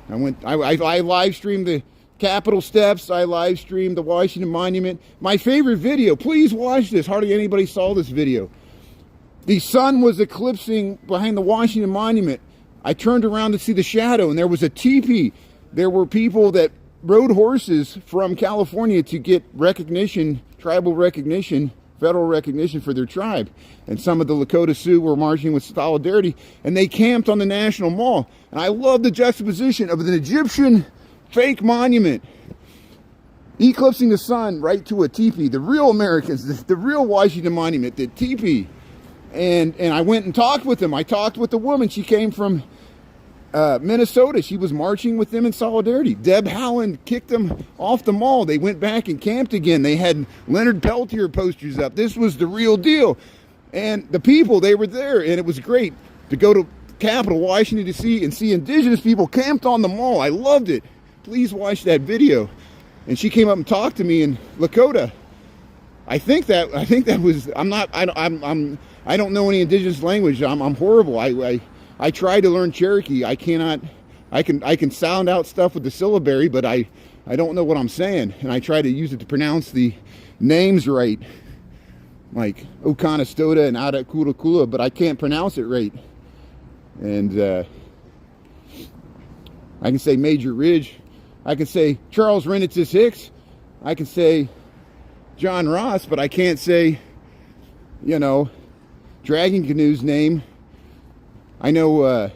I live streamed the Capitol steps. I live streamed the Washington Monument. My favorite video, please watch this. Hardly anybody saw this video. The sun was eclipsing behind the Washington Monument. I turned around to see the shadow, and there was a teepee. There were people that rode horses from California to get recognition, tribal recognition, federal recognition for their tribe. And some of the Lakota Sioux were marching with solidarity, and they camped on the National Mall. And I love the juxtaposition of an Egyptian fake monument eclipsing the sun right to a teepee. The real Americans, the real Washington Monument, the teepee. And I went and talked with them. I talked with the woman. She came from Minnesota. She was marching with them in solidarity. Deb Howland kicked them off the mall. They went back and camped again. They had Leonard Peltier posters up. This was the real deal. And the people, they were there. And it was great to go to Capitol, Washington, D.C. and see indigenous people camped on the mall. I loved it. Please watch that video. And she came up and talked to me in Lakota. I think that was, I don't know any indigenous language. I'm horrible. I try to learn Cherokee. I can sound out stuff with the syllabary, but I don't know what I'm saying. And I try to use it to pronounce the names right. Like Oconostota and Atakula, but I can't pronounce it right. And I can say Major Ridge. I can say Charles Renatus Hicks. I can say John Ross, but I can't say, Dragon Canoe's name. I know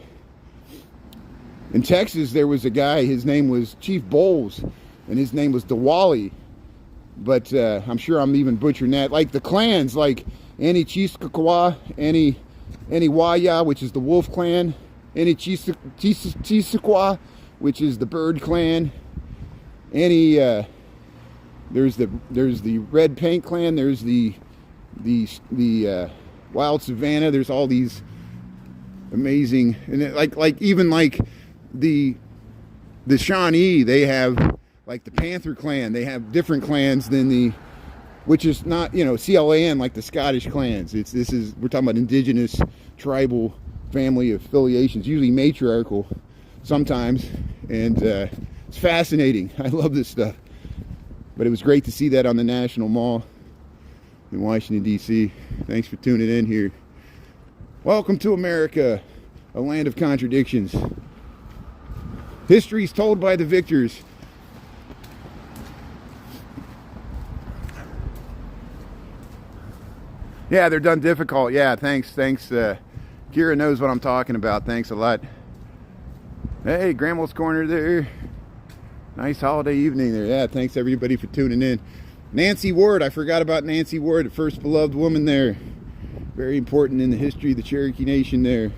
in Texas there was a guy, his name was Chief Bowles, and his name was Diwali. But I'm sure I'm even butchering that. Like the clans, like Annie Chisquaqua, Annie Waya, which is the Wolf Clan, Annie Chisquaqua, which is the Bird Clan, Annie, there's the Red Paint Clan, there's the Wild Savannah, there's all these amazing, and like the Shawnee, they have like the Panther clan. They have different clans than the, which is not, you know, CLAN like the Scottish clans. We're talking about indigenous tribal family affiliations, usually matriarchal sometimes, and it's fascinating. I love this stuff. But it was great to see that on the National Mall in Washington, D.C. Thanks for tuning in here. Welcome to America, a land of contradictions. History's told by the victors. Yeah, they're done difficult. Yeah, thanks. Kira knows what I'm talking about. Thanks a lot. Hey, Grandma's Corner there. Nice holiday evening there. Yeah, thanks everybody for tuning in. Nancy Ward, I forgot about Nancy Ward, the first beloved woman there. Very important in the history of the Cherokee Nation there.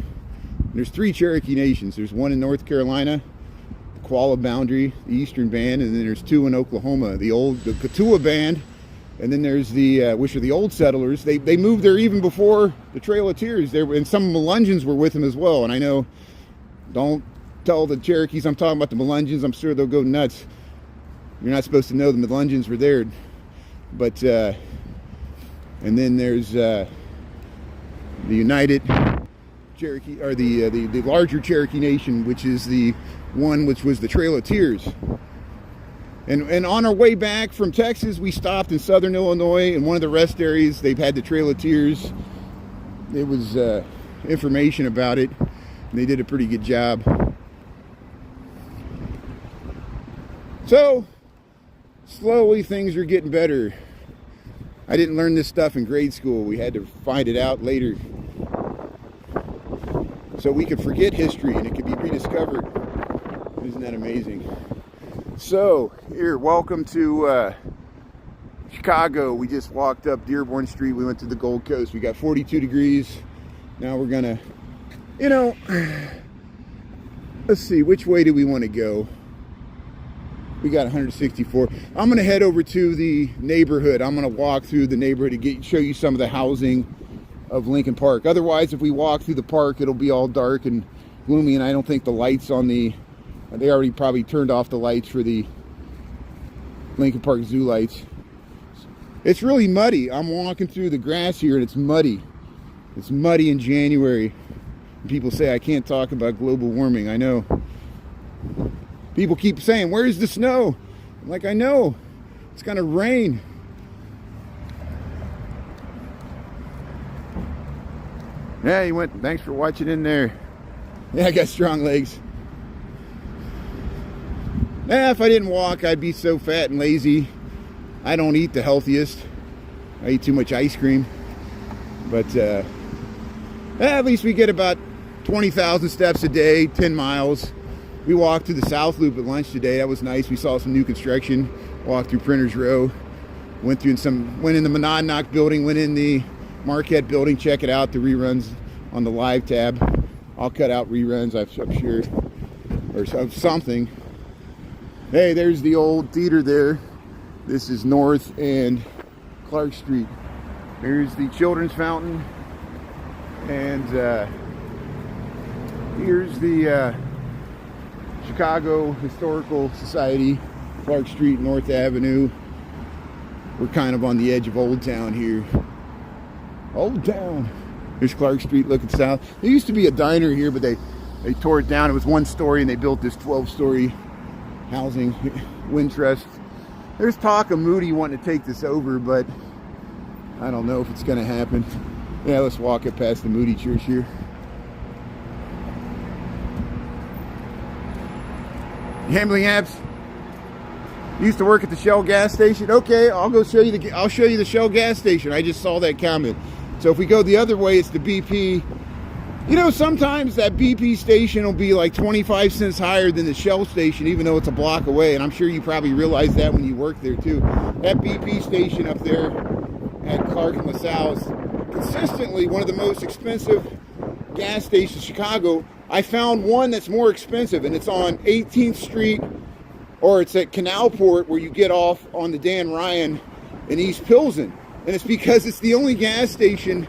There's 3 Cherokee Nations. There's one in North Carolina, the Qualla boundary, the Eastern Band, and then there's 2 in Oklahoma, the Katuah Band, and then there's the, which are the old settlers. They moved there even before the Trail of Tears. And some Melungeons were with them as well. And I know, don't tell the Cherokees I'm talking about the Melungeons. I'm sure they'll go nuts. You're not supposed to know the Melungeons were there. But, and then there's the United Cherokee, or the larger Cherokee Nation, which is the one which was the Trail of Tears. And on our way back from Texas, we stopped in southern Illinois, in one of the rest areas. They've had the Trail of Tears. There was information about it, and they did a pretty good job. So, slowly things are getting better. I didn't learn this stuff in grade school. We had to find it out later. So we could forget history and it could be rediscovered. Isn't that amazing? So, here, welcome to Chicago. We just walked up Dearborn Street. We went to the Gold Coast. We got 42 degrees. Now we're gonna, you know, let's see, which way do we want to go? We got 164. I'm gonna head over to the neighborhood. I'm gonna walk through the neighborhood to show you some of the housing of Lincoln Park. Otherwise, if we walk through the park, it'll be all dark and gloomy, and I don't think the lights on the, they already probably turned off the lights for the Lincoln Park Zoo lights. It's really muddy. I'm walking through the grass here and it's muddy. It's muddy in January. People say I can't talk about global warming. I know. People keep saying, where's the snow? I'm like, I know. It's gonna rain. Yeah, he went. Thanks for watching in there. Yeah, I got strong legs. Nah, if I didn't walk, I'd be so fat and lazy. I don't eat the healthiest. I eat too much ice cream. But at least we get about 20,000 steps a day, 10 miles. We walked through the South Loop at lunch today. That was nice. We saw some new construction. Walked through Printers Row. Went in the Monadnock building. Went in the Marquette building. Check it out. The reruns on the live tab. I'll cut out reruns, I'm sure, or something. Hey, there's the old theater there. This is North and Clark Street. There's the Children's Fountain. And here's the Chicago Historical Society, Clark Street, North Avenue. We're kind of on the edge of Old Town here. Old Town. There's Clark Street looking south. There used to be a diner here, but they tore it down. It was 1 story and they built this 12-story housing, Wintrust. There's talk of Moody wanting to take this over, but I don't know if it's going to happen. Yeah, let's walk it past the Moody Church here. Gambling apps. You used to work at the Shell gas station. Okay, I'll go show you I'll show you the Shell gas station. I just saw that comment. So if we go the other way, it's the BP. You know, sometimes that BP station will be like 25 cents higher than the Shell station, even though it's a block away. And I'm sure you probably realize that when you work there too. That BP station up there at Clark and LaSalle is consistently one of the most expensive gas stations in Chicago. I found one that's more expensive, and it's on 18th Street, or it's at Canalport, where you get off on the Dan Ryan in East Pilsen. And it's because it's the only gas station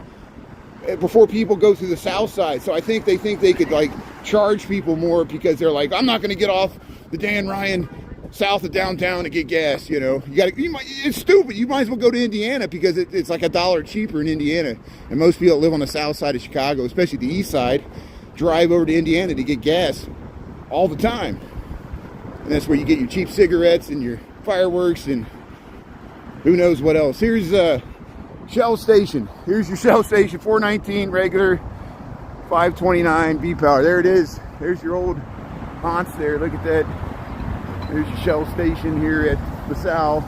before people go to the south side. So I think they could like charge people more because they're like, I'm not going to get off the Dan Ryan south of downtown to get gas. You know, it's stupid. You might as well go to Indiana because it's like $1 cheaper in Indiana. And most people that live on the south side of Chicago, especially the east side, drive over to Indiana to get gas all the time. And that's where you get your cheap cigarettes and your fireworks and who knows what else. Here's Shell Station. Here's your Shell Station, 419 regular, 529 V-Power. There it is. There's your old haunts there. Look at that. There's your Shell Station here at LaSalle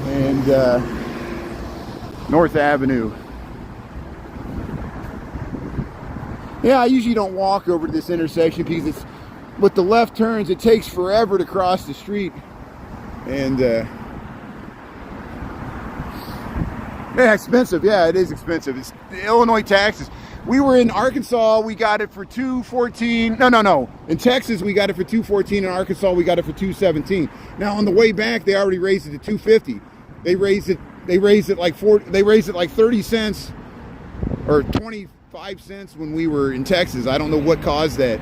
and North Avenue. Yeah, I usually don't walk over to this intersection because it's with the left turns, it takes forever to cross the street. And yeah, expensive. Yeah, it is expensive. It's the Illinois taxes. We were in Arkansas, we got it for $2.14. No. In Texas, we got it for $2.14. In Arkansas, we got it for $2.17. Now, on the way back, they already raised it to $2.50. They raised it like 30 cents or 25 cents when we were in Texas. I don't know what caused that,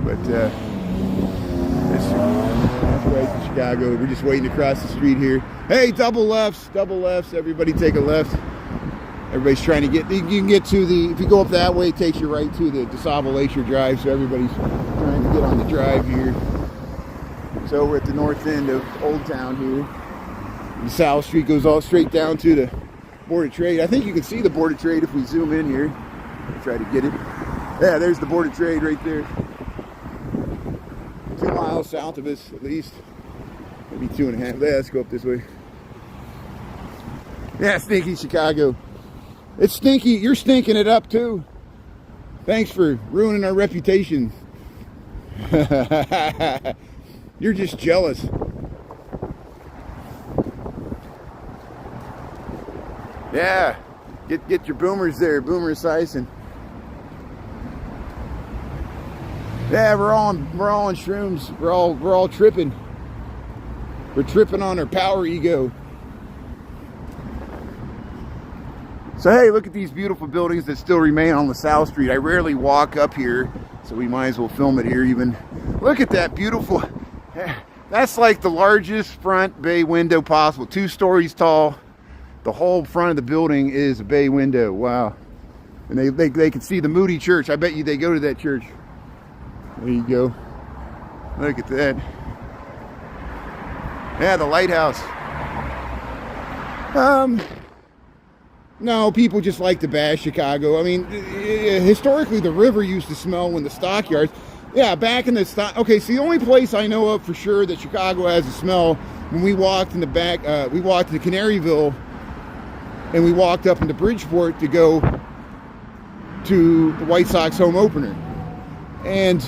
but that's right in Chicago. We're just waiting to cross the street here. Hey, double lefts. Everybody take a left. Everybody's trying to get, you can get to the, if you go up that way, it takes you right to the DeSable Lakeshore Drive, so everybody's trying to get on the drive here. So we're at the north end of Old Town here. The South Street goes all straight down to the Board of Trade. I think you can see the Board of Trade if we zoom in here. Try to get it. Yeah, there's the Board of Trade right there. 2 miles south of us at least. Maybe 2.5. Let's go up this way. Yeah, stinky Chicago. It's stinky. You're stinking it up too. Thanks for ruining our reputation. You're just jealous. Yeah, get your boomers there, Boomer Sison. Yeah, we're all on shrooms. We're all tripping. We're tripping on our power ego. So hey, look at these beautiful buildings that still remain on LaSalle Street. I rarely walk up here, so we might as well film it here even. Look at that beautiful, that's like the largest front bay window possible. 2 stories tall. The whole front of the building is a bay window. Wow. And they can see the Moody Church. I bet you they go to that church. There you go. Look at that. Yeah, the lighthouse. No, people just like to bash Chicago. I mean, historically, the river used to smell when the stockyards. Yeah, back in the stock. Okay, so the only place I know of for sure that Chicago has a smell, when we walked in the back, we walked into Canaryville, and we walked up into Bridgeport to go to the White Sox home opener, and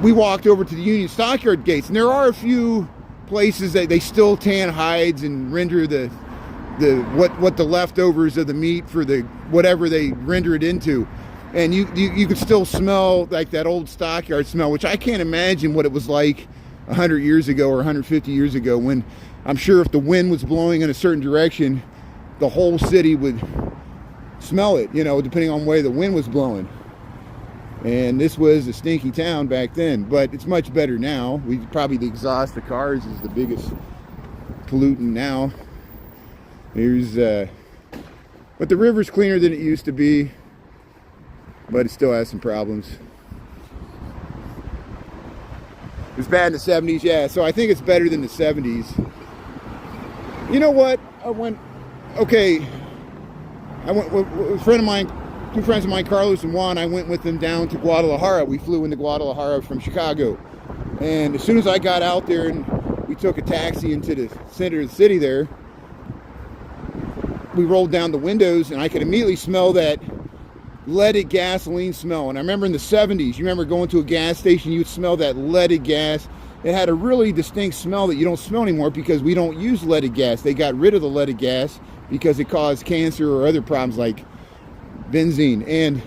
we walked over to the Union Stockyard gates, and there are a few places that they still tan hides and render the what the leftovers of the meat for the whatever they render it into, and you could still smell like that old stockyard smell, which I can't imagine what it was like 100 years ago or 150 years ago, when I'm sure if the wind was blowing in a certain direction, the whole city would smell it, you know, depending on where the wind was blowing. And this was a stinky town back then, but it's much better now. Probably the exhaust of cars is the biggest pollutant now. Here's, but the river's cleaner than it used to be, but it still has some problems. It was bad in the 70s, yeah, so I think it's better than the 70s. You know what? I went with a friend of mine, 2 friends of mine, Carlos and Juan. I went with them down to Guadalajara. We flew into Guadalajara from Chicago. And as soon as I got out there and we took a taxi into the center of the city there, we rolled down the windows and I could immediately smell that leaded gasoline smell. And I remember in the 70s, you remember going to a gas station, you'd smell that leaded gas. It had a really distinct smell that you don't smell anymore because we don't use leaded gas. They got rid of the leaded gas because it caused cancer or other problems like benzene. And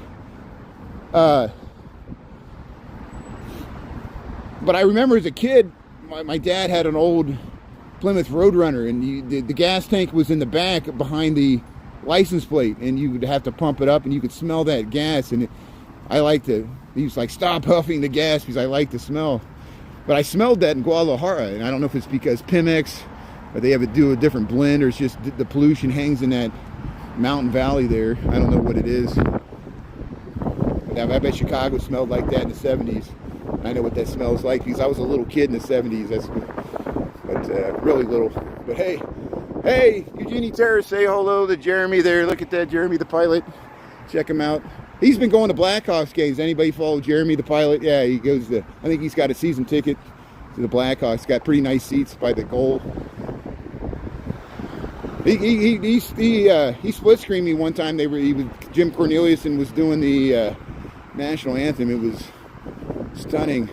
but I remember as a kid, my dad had an old Plymouth Roadrunner, and the gas tank was in the back behind the license plate, and you would have to pump it up, and you could smell that gas. And he was like, stop huffing the gas because I like the smell. But I smelled that in Guadalajara, and I don't know if it's because Pemex, or they have to do a different blend, or it's just the pollution hangs in that mountain valley there. I don't know what it is. But I bet Chicago smelled like that in the 70s. I know what that smells like because I was a little kid in the 70s. But really little. But hey, Eugenie Terrace, say hello to Jeremy there. Look at that, Jeremy the pilot. Check him out. He's been going to Blackhawks games. Anybody follow Jeremy the pilot? Yeah, he goes to, I think he's got a season ticket to the Blackhawks. Got pretty nice seats by the goal. He split screened me one time. Jim Corneliuson was doing the national anthem. It was stunning.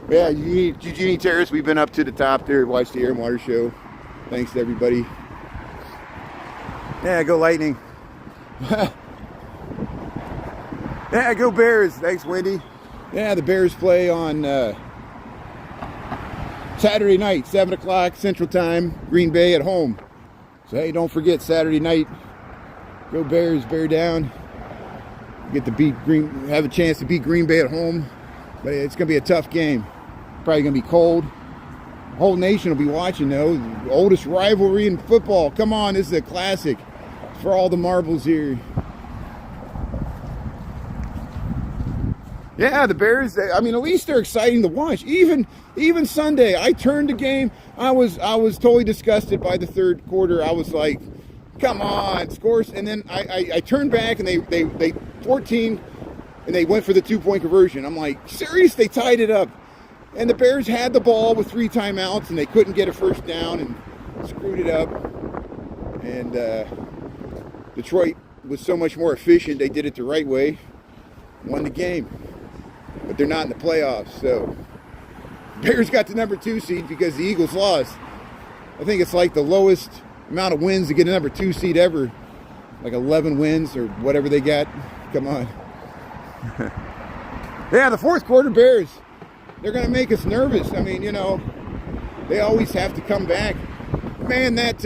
Yeah, Eugenie Terrace, we've been up to the top there, watched the Air and Water show. Thanks to everybody. Yeah, go Lightning. Yeah, go Bears. Thanks, Wendy. Yeah, the Bears play on Saturday night, 7 o'clock Central Time, Green Bay at home. So, hey, don't forget, Saturday night, go Bears, bear down. Get to have a chance to beat Green Bay at home. But it's going to be a tough game. Probably going to be cold. The whole nation will be watching, though. The oldest rivalry in football. Come on, this is a classic. For all the marbles here. Yeah, the Bears, I mean, at least they're exciting to watch. Even Sunday, I turned the game. I was totally disgusted by the third quarter. I was like, come on, scores. And then I turned back, and they 14, and they went for the 2-point conversion. I'm like, serious? They tied it up. And the Bears had the ball with 3 timeouts, and they couldn't get a first down and screwed it up. And Detroit was so much more efficient. They did it the right way. Won the game. But they're not in the playoffs, so Bears got the number 2 seed because the Eagles lost. I think it's like the lowest amount of wins to get a number 2 seed ever. Like 11 wins or whatever they got. Come on. Yeah, the fourth quarter Bears. They're going to make us nervous. I mean, you know, they always have to come back. Man, that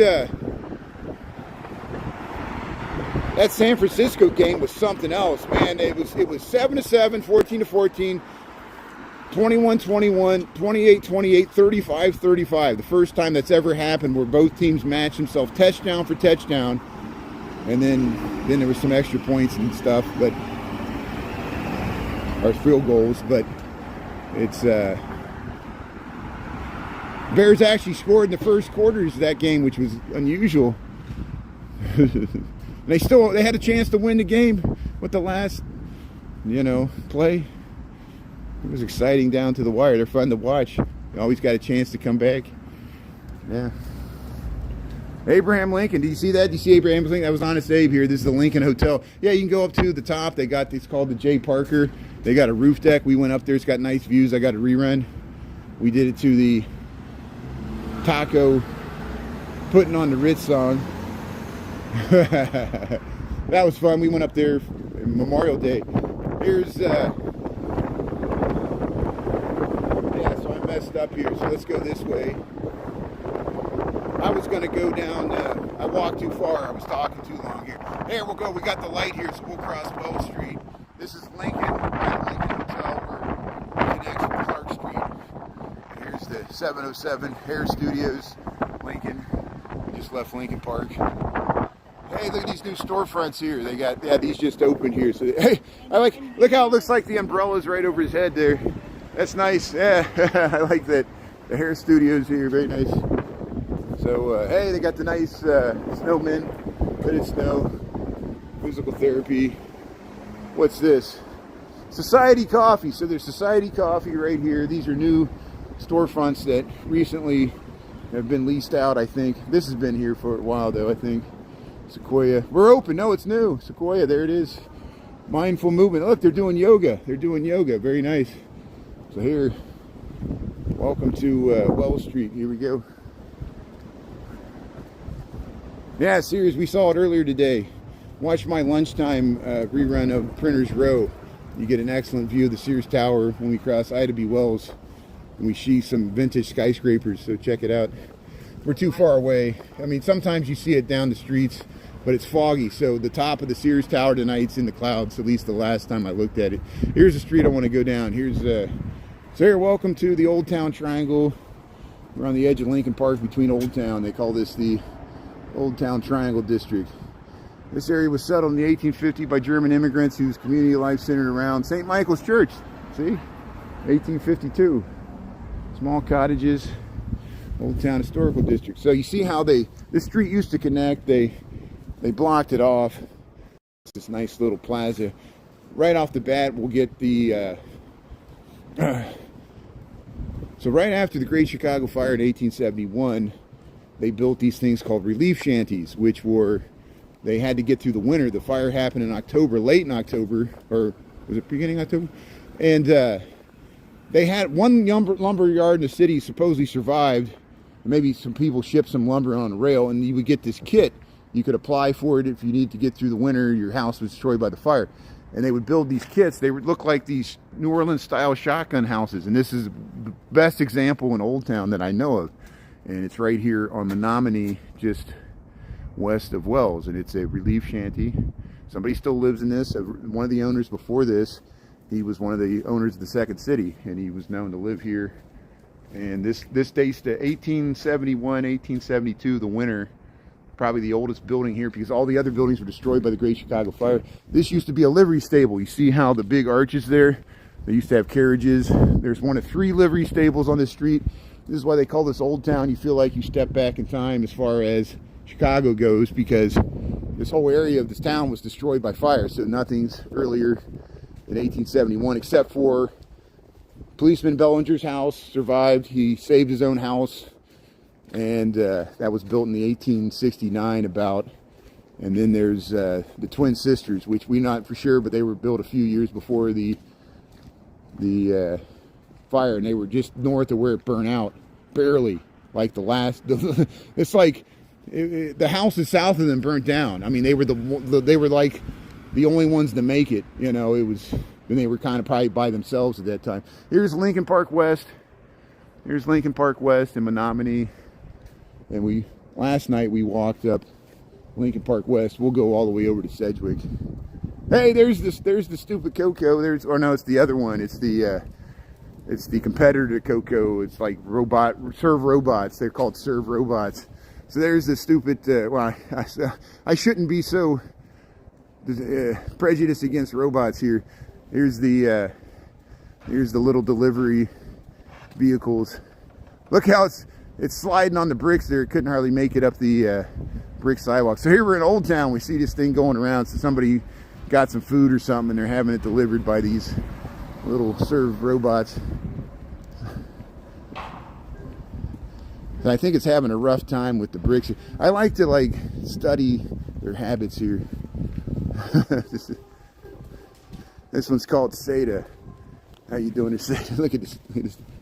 San Francisco game was something else, man. It was 7-7, 14-14, 21-21, 28-28, 35-35. The first time that's ever happened where both teams matched themselves touchdown for touchdown. And then there was some extra points and stuff, but or field goals, but it's Bears actually scored in the first quarters of that game, which was unusual. They had a chance to win the game with the last, play. It was exciting down to the wire. They're fun to watch. You always got a chance to come back. Yeah. Abraham Lincoln. Do you see that? Do you see Abraham Lincoln? That was Honest Abe here. This is the Lincoln Hotel. Yeah, you can go up to the top. They got this called the J. Parker. They got a roof deck. We went up there. It's got nice views. I got a rerun. We did it to the Taco Putting on the Ritz song. That was fun. We went up there Memorial Day. Here's so I messed up here, so let's go this way. I was gonna go down I walked too far. I was talking too long here. There we'll go. We got the light here, so we'll cross Wells Street. This is Lincoln Hotel, where it connects with Clark Street. Here's the 707 Hair Studios, Lincoln. Just left Lincoln Park. Hey, look at these new storefronts here. They got, these just opened here. So, hey, look how it looks like the umbrella's right over his head there. That's nice. Yeah, I like that. The hair studios here, very nice. So, hey, they got the nice snowmen, hooded snow, physical therapy. What's this? Society Coffee. So there's Society Coffee right here. These are new storefronts that recently have been leased out, I think. This has been here for a while, though, I think. Sequoia. We're open. No, it's new. Sequoia. There it is. Mindful movement. Look, they're doing yoga. They're doing yoga. Very nice. So here, welcome to Wells Street. Here we go. Yeah, Sears. We saw it earlier today. Watch my lunchtime rerun of Printers Row. You get an excellent view of the Sears Tower when we cross Ida B. Wells. And we see some vintage skyscrapers. So check it out. We're too far away. I mean, sometimes you see it down the streets. but it's foggy. So the top of the Sears Tower tonight's in the clouds, at least the last time I looked at it. Here's the street I want to go down. Here's so here, welcome to the Old Town Triangle. We're on the edge of Lincoln Park between Old Town. They call this the Old Town Triangle District. This area was settled in the 1850 by German immigrants whose community life centered around St. Michael's Church. See? 1852. Small cottages, Old Town Historical District. So you see how this street used to connect. They blocked it off. It's this nice little plaza. Right off the bat, we'll get the so right after the Great Chicago Fire in 1871, they built these things called relief shanties, which were, they had to get through the winter. The fire happened in October, late in October, or was it beginning October? And they had one lumber yard in the city supposedly survived. Maybe some people shipped some lumber on a rail, and you would get this kit. You could apply for it if you need to get through the winter, your house was destroyed by the fire. And they would build these kits. They would look like these New Orleans style shotgun houses. And this is the best example in Old Town that I know of. And it's right here on Menominee, just west of Wells. And it's a relief shanty. Somebody still lives in this. One of the owners before this, he was one of the owners of the Second City, and he was known to live here. And this dates to 1871, 1872, the winter. Probably the oldest building here because all the other buildings were destroyed by the Great Chicago Fire. This used to be a livery stable. You see how the big arches there? They used to have carriages. There's one of 3 livery stables on this street. This is why they call this Old Town. You feel like you step back in time as far as Chicago goes, because this whole area of this town was destroyed by fire. So nothing's earlier in 1871 except for Policeman Bellinger's house survived. He saved his own house. And that was built in the 1869 about. And then there's the Twin Sisters, which we're not for sure, but they were built a few years before the fire, and they were just north of where it burned out, barely. Like the last, it's like the houses south of them burnt down. I mean, they were they were like the only ones to make it. You know, it was, and they were kind of probably by themselves at that time. Here's Lincoln Park West. Here's Lincoln Park West in Menominee. And last night we walked up Lincoln Park West. We'll go all the way over to Sedgwick. Hey, there's the stupid Coco. Or no, it's the other one. It's the competitor to Coco. It's like serve robots. They're called serve robots. So there's the stupid. Well, I shouldn't be so prejudiced against robots here. Here's the little delivery vehicles. Look how it's sliding on the bricks there. It couldn't hardly make it up the brick sidewalk. So here we're in Old Town. We see this thing going around. So somebody got some food or something, and they're having it delivered by these little serve robots. And I think it's having a rough time with the bricks. I like to study their habits here. This one's called Seda. How you doing, Seda? Look at this.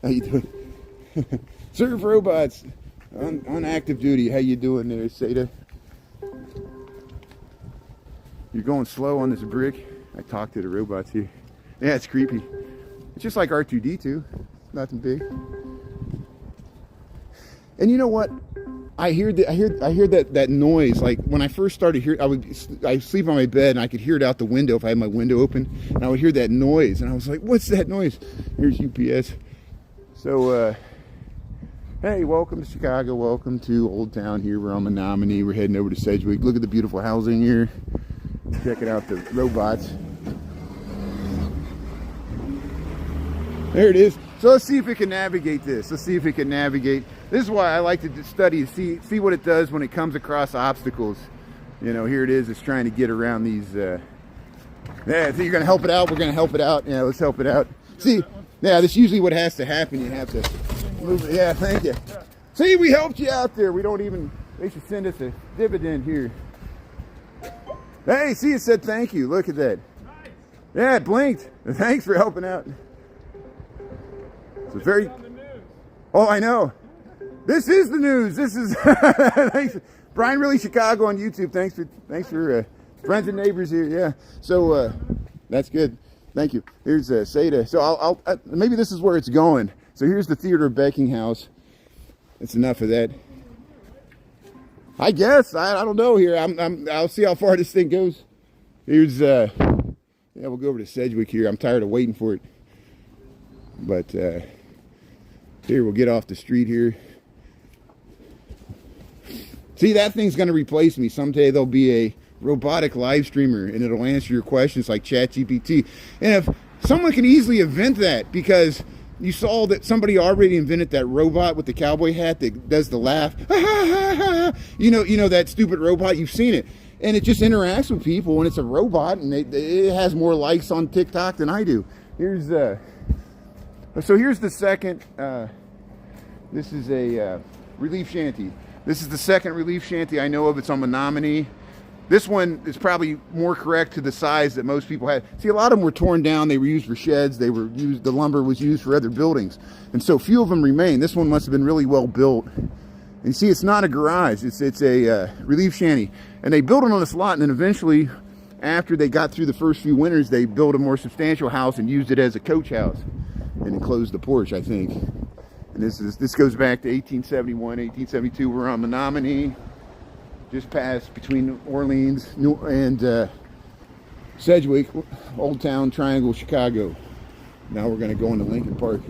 How you doing? Serve robots on active duty. How you doing there, Seda? You're going slow on this brick. I talked to the robots here. Yeah, it's creepy. It's just like R2-D2. Nothing big. And you know what? I hear that noise. Like when I first started hearing, I sleep on my bed and I could hear it out the window if I had my window open, and I would hear that noise, and I was like, "What's that noise?" Here's UPS. So. Hey, welcome to Chicago. Welcome to Old Town. Here we're on Menominee. We're heading over to Sedgwick. Look at the beautiful housing here. Checking out the robots. There it is. So let's see if it can navigate this. Let's see if it can navigate. This is why I like to study, see what it does when it comes across obstacles. You know, here it is. It's trying to get around these. Yeah, so you're going to help it out. We're going to help it out. Yeah, let's help it out. See, yeah, this is usually what has to happen. You have to move it. Yeah, thank you. See, we helped you out there. They should send us a dividend here. Hey, see, it said thank you. Look at that. Nice. Yeah, it blinked. Thanks for helping out. It's very. Oh, I know. This is the news. This is. Thanks, Brian. Really, Chicago on YouTube. Thanks for friends and neighbors here. Yeah. So that's good. Thank you. Here's Seda. So I'll maybe this is where it's going. So here's the Theater of Beckinghouse. That's enough of that. I guess I don't know here. I'll see how far this thing goes. Here's yeah, we'll go over to Sedgwick here. I'm tired of waiting for it, but here we'll get off the street here. See, that thing's going to replace me someday. There'll be a robotic live streamer, and it'll answer your questions like ChatGPT. And if someone can easily invent that, because you saw that somebody already invented that robot with the cowboy hat that does the laugh. You know that stupid robot. You've seen it, and it just interacts with people, and it's a robot, and it has more likes on TikTok than I do. Here's so here's the second. This is a relief shanty. This is the second relief shanty I know of. It's on Menominee. This one is probably more correct to the size that most people had. See, a lot of them were torn down. They were used for sheds. They were used. The lumber was used for other buildings, and so few of them remain. This one must have been really well built. And you see, it's not a garage. It's a relief shanty, and they built it on this lot. And then eventually, after they got through the first few winters, they built a more substantial house and used it as a coach house, and enclosed the porch, I think. And this goes back to 1871, 1872. We're on Menominee, just past between Orleans and Sedgwick, Old Town Triangle, Chicago. Now we're going to go into Lincoln Park.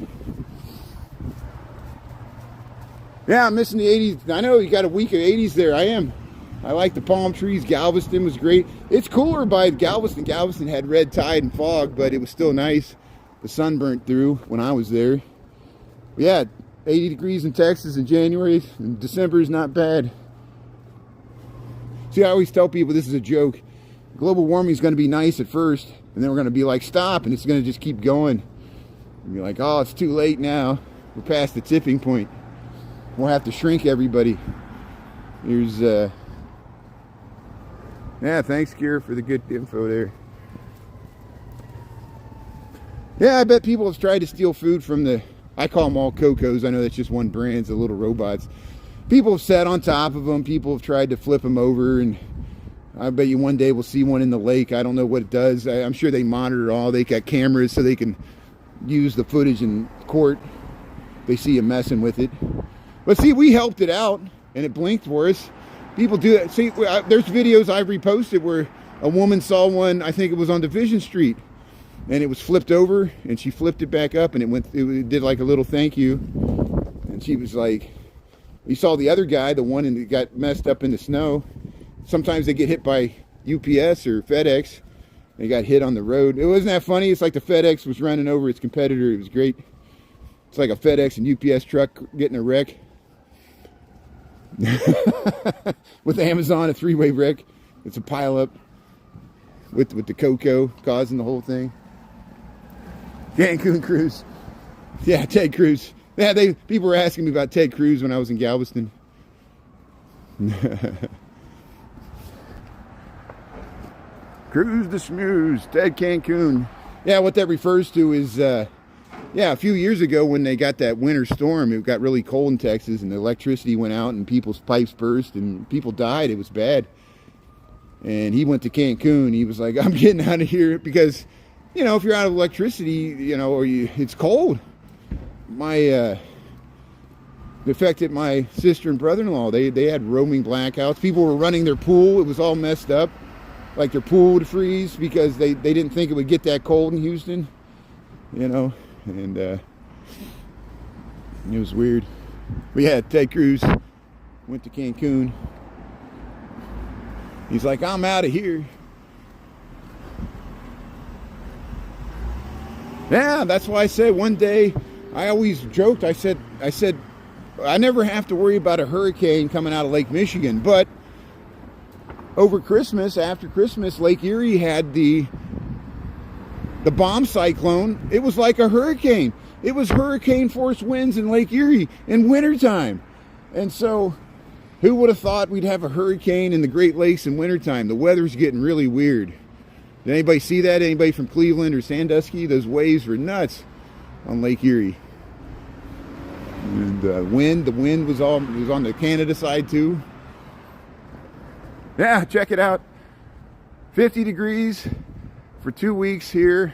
Yeah, I'm missing the 80s. I know you got a week of 80s there. I am. I like the palm trees. Galveston was great. It's cooler by Galveston. Galveston had red tide and fog, but it was still nice. The sun burnt through when I was there. Yeah, 80 degrees in Texas in January, and December is not bad. See, I always tell people this is a joke. Global warming is going to be nice at first, and then we're going to be like, stop, and it's going to just keep going. And you're like, oh, it's too late now. We're past the tipping point. We'll have to shrink everybody. Here's, yeah, thanks, Kier, for the good info there. Yeah, I bet people have tried to steal food from the, I call them all Cocos. I know that's just one brand, it's the little robots. People have sat on top of them. People have tried to flip them over, and I bet you one day we'll see one in the lake. I don't know what it does. I'm sure they monitor it all. They got cameras so they can use the footage in court. They see you messing with it. But see, we helped it out, and it blinked for us. People do that. See, there's videos I've reposted where a woman saw one, I think it was on Division Street, and it was flipped over, and she flipped it back up, and it did like a little thank you. And she was like, you saw the other guy, the one that got messed up in the snow. Sometimes they get hit by UPS or FedEx. They got hit on the road. It wasn't that funny. It's like the FedEx was running over its competitor. It was great. It's like a FedEx and UPS truck getting a wreck. With Amazon, a three-way wreck. It's a pileup with the cocoa causing the whole thing. Cancun cruise. Yeah, Ted Cruz. Yeah, people were asking me about Ted Cruz when I was in Galveston. Cruise the Schmooze, Ted Cancun. Yeah, what that refers to is, yeah, a few years ago when they got that winter storm, it got really cold in Texas, and the electricity went out, and people's pipes burst, and people died. It was bad. And he went to Cancun. He was like, I'm getting out of here, because, you know, if you're out of electricity, you know, or it's cold. It affected my sister and brother-in-law. They had roaming blackouts. People were running their pool. It was all messed up. Like their pool would freeze because they didn't think it would get that cold in Houston. You know, and it was weird. But yeah, Ted Cruz went to Cancun. He's like, I'm out of here. Yeah, that's why I said one day, I always joked, I said, I never have to worry about a hurricane coming out of Lake Michigan, but over Christmas, after Christmas, Lake Erie had the bomb cyclone. It was like a hurricane. It was hurricane force winds in Lake Erie in wintertime. And so, who would have thought we'd have a hurricane in the Great Lakes in wintertime? The weather's getting really weird. Did anybody see that? Anybody from Cleveland or Sandusky? Those waves were nuts on Lake Erie. And the wind was on the Canada side too. Yeah, check it out. 50 degrees for 2 weeks here.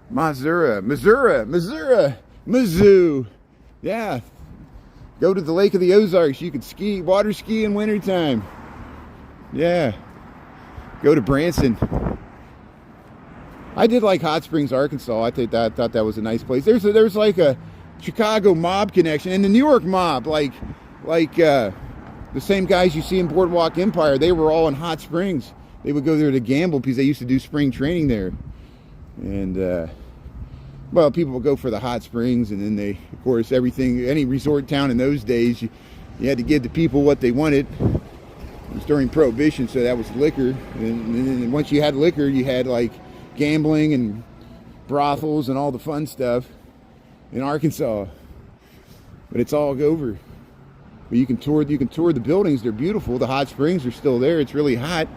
Missouri, Mizzou. Yeah. Go to the Lake of the Ozarks. You can ski, water ski in wintertime. Yeah. Go to Branson. I did like Hot Springs, Arkansas. I thought that was a nice place. There's like a Chicago mob connection, and the New York mob, like the same guys you see in Boardwalk Empire. They were all in Hot Springs. They would go there to gamble because they used to do spring training there. And well, people would go for the hot springs, and then they, of course, any resort town in those days, you had to give the people what they wanted. It was during Prohibition, so that was liquor. And then once you had liquor, you had like gambling and brothels and all the fun stuff in Arkansas. But it's all over. But you can tour the buildings. They're beautiful. The hot springs are still there. It's really hot.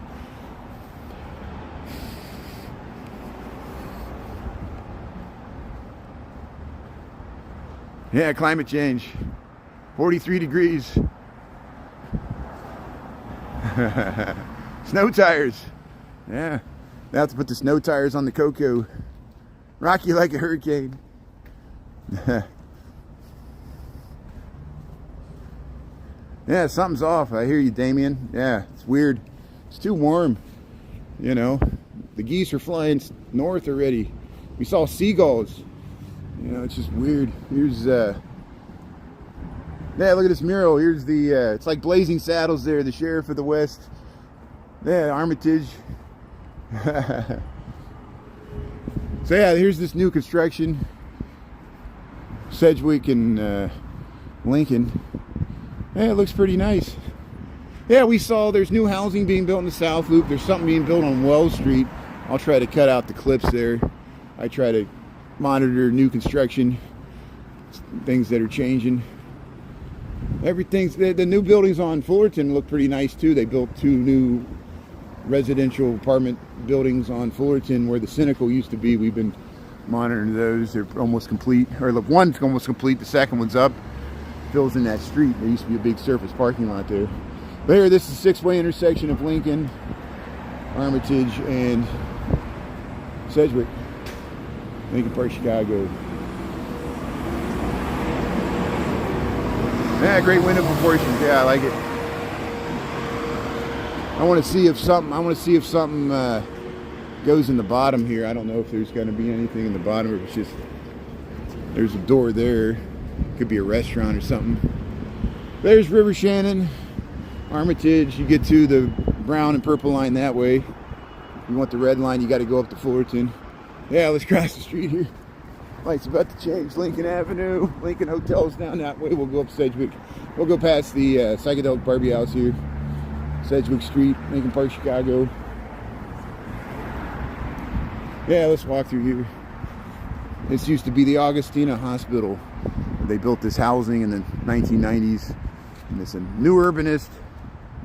Yeah, climate change. 43 degrees. Snow tires. Yeah. They have to put the snow tires on the Cocoa. Rock you like a hurricane. Yeah, something's off. I hear you, Damien. Yeah, it's weird. It's too warm. You know, the geese are flying north already. We saw seagulls. You know, it's just weird. Here's, yeah, look at this mural. Here's the, it's like Blazing Saddles there, the Sheriff of the West. Yeah, Armitage. So yeah, here's this new construction. Sedgwick and Lincoln. Yeah, it looks pretty nice. Yeah, we saw there's new housing being built in the South Loop. There's something being built on Wells Street. I'll try to cut out the clips there. I try to monitor new construction, things that are changing. Everything's, the new buildings on Fullerton look pretty nice too. They built 2 new residential apartment buildings on Fullerton where the Cynical used to be. We've been monitoring those. They're almost complete, or the one's almost complete. The second one's up, fills in that street. There used to be a big surface parking lot there. But here, this is a 6-way intersection of Lincoln, Armitage, and Sedgwick. Lincoln Park, Chicago. Yeah, great window proportions. Yeah, I like it. I want to see if something goes in the bottom here. I don't know if there's going to be anything in the bottom, or it's just there's a door there. Could be a restaurant or something. There's River Shannon, Armitage. You get to the brown and purple line that way. If you want the red line, you got to go up to Fullerton. Yeah, let's cross the street here. Light's about to change. Lincoln Avenue. Lincoln Hotel's down that way. We'll go up Sedgwick. We'll go past the Psychedelic Barbie House here. Sedgwick Street, Lincoln Park, Chicago. Yeah, let's walk through here. This used to be the Augustina Hospital. They built this housing in the 1990s. And it's a new urbanist,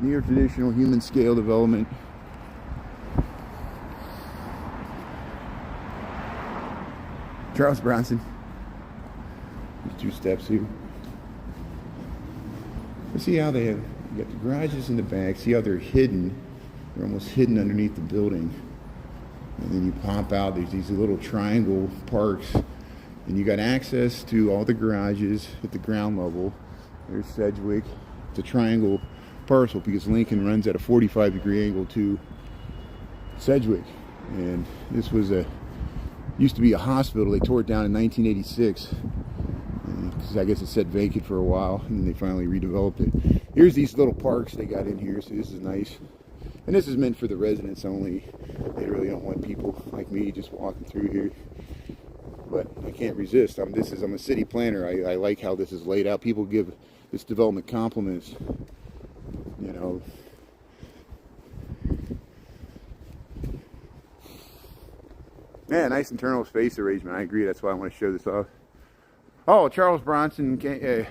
neo-traditional human scale development. Charles Bronson. There's 2 steps here. Let's see how they have. You got the garages in the back. See how they're hidden? They're almost hidden underneath the building. And then you pop out. There's these little triangle parks. And you got access to all the garages at the ground level. There's Sedgwick. It's a triangle parcel because Lincoln runs at a 45-degree angle to Sedgwick. And this was used to be a hospital. They tore it down in 1986. Because I guess it sat vacant for a while, and then they finally redeveloped it. Here's these little parks they got in here, so this is nice. And this is meant for the residents only. They really don't want people like me just walking through here. But I can't resist. I'm a city planner. I like how this is laid out. People give this development compliments. You know. Yeah, nice internal space arrangement. I agree. That's why I want to show this off. Oh, Charles Bronson came,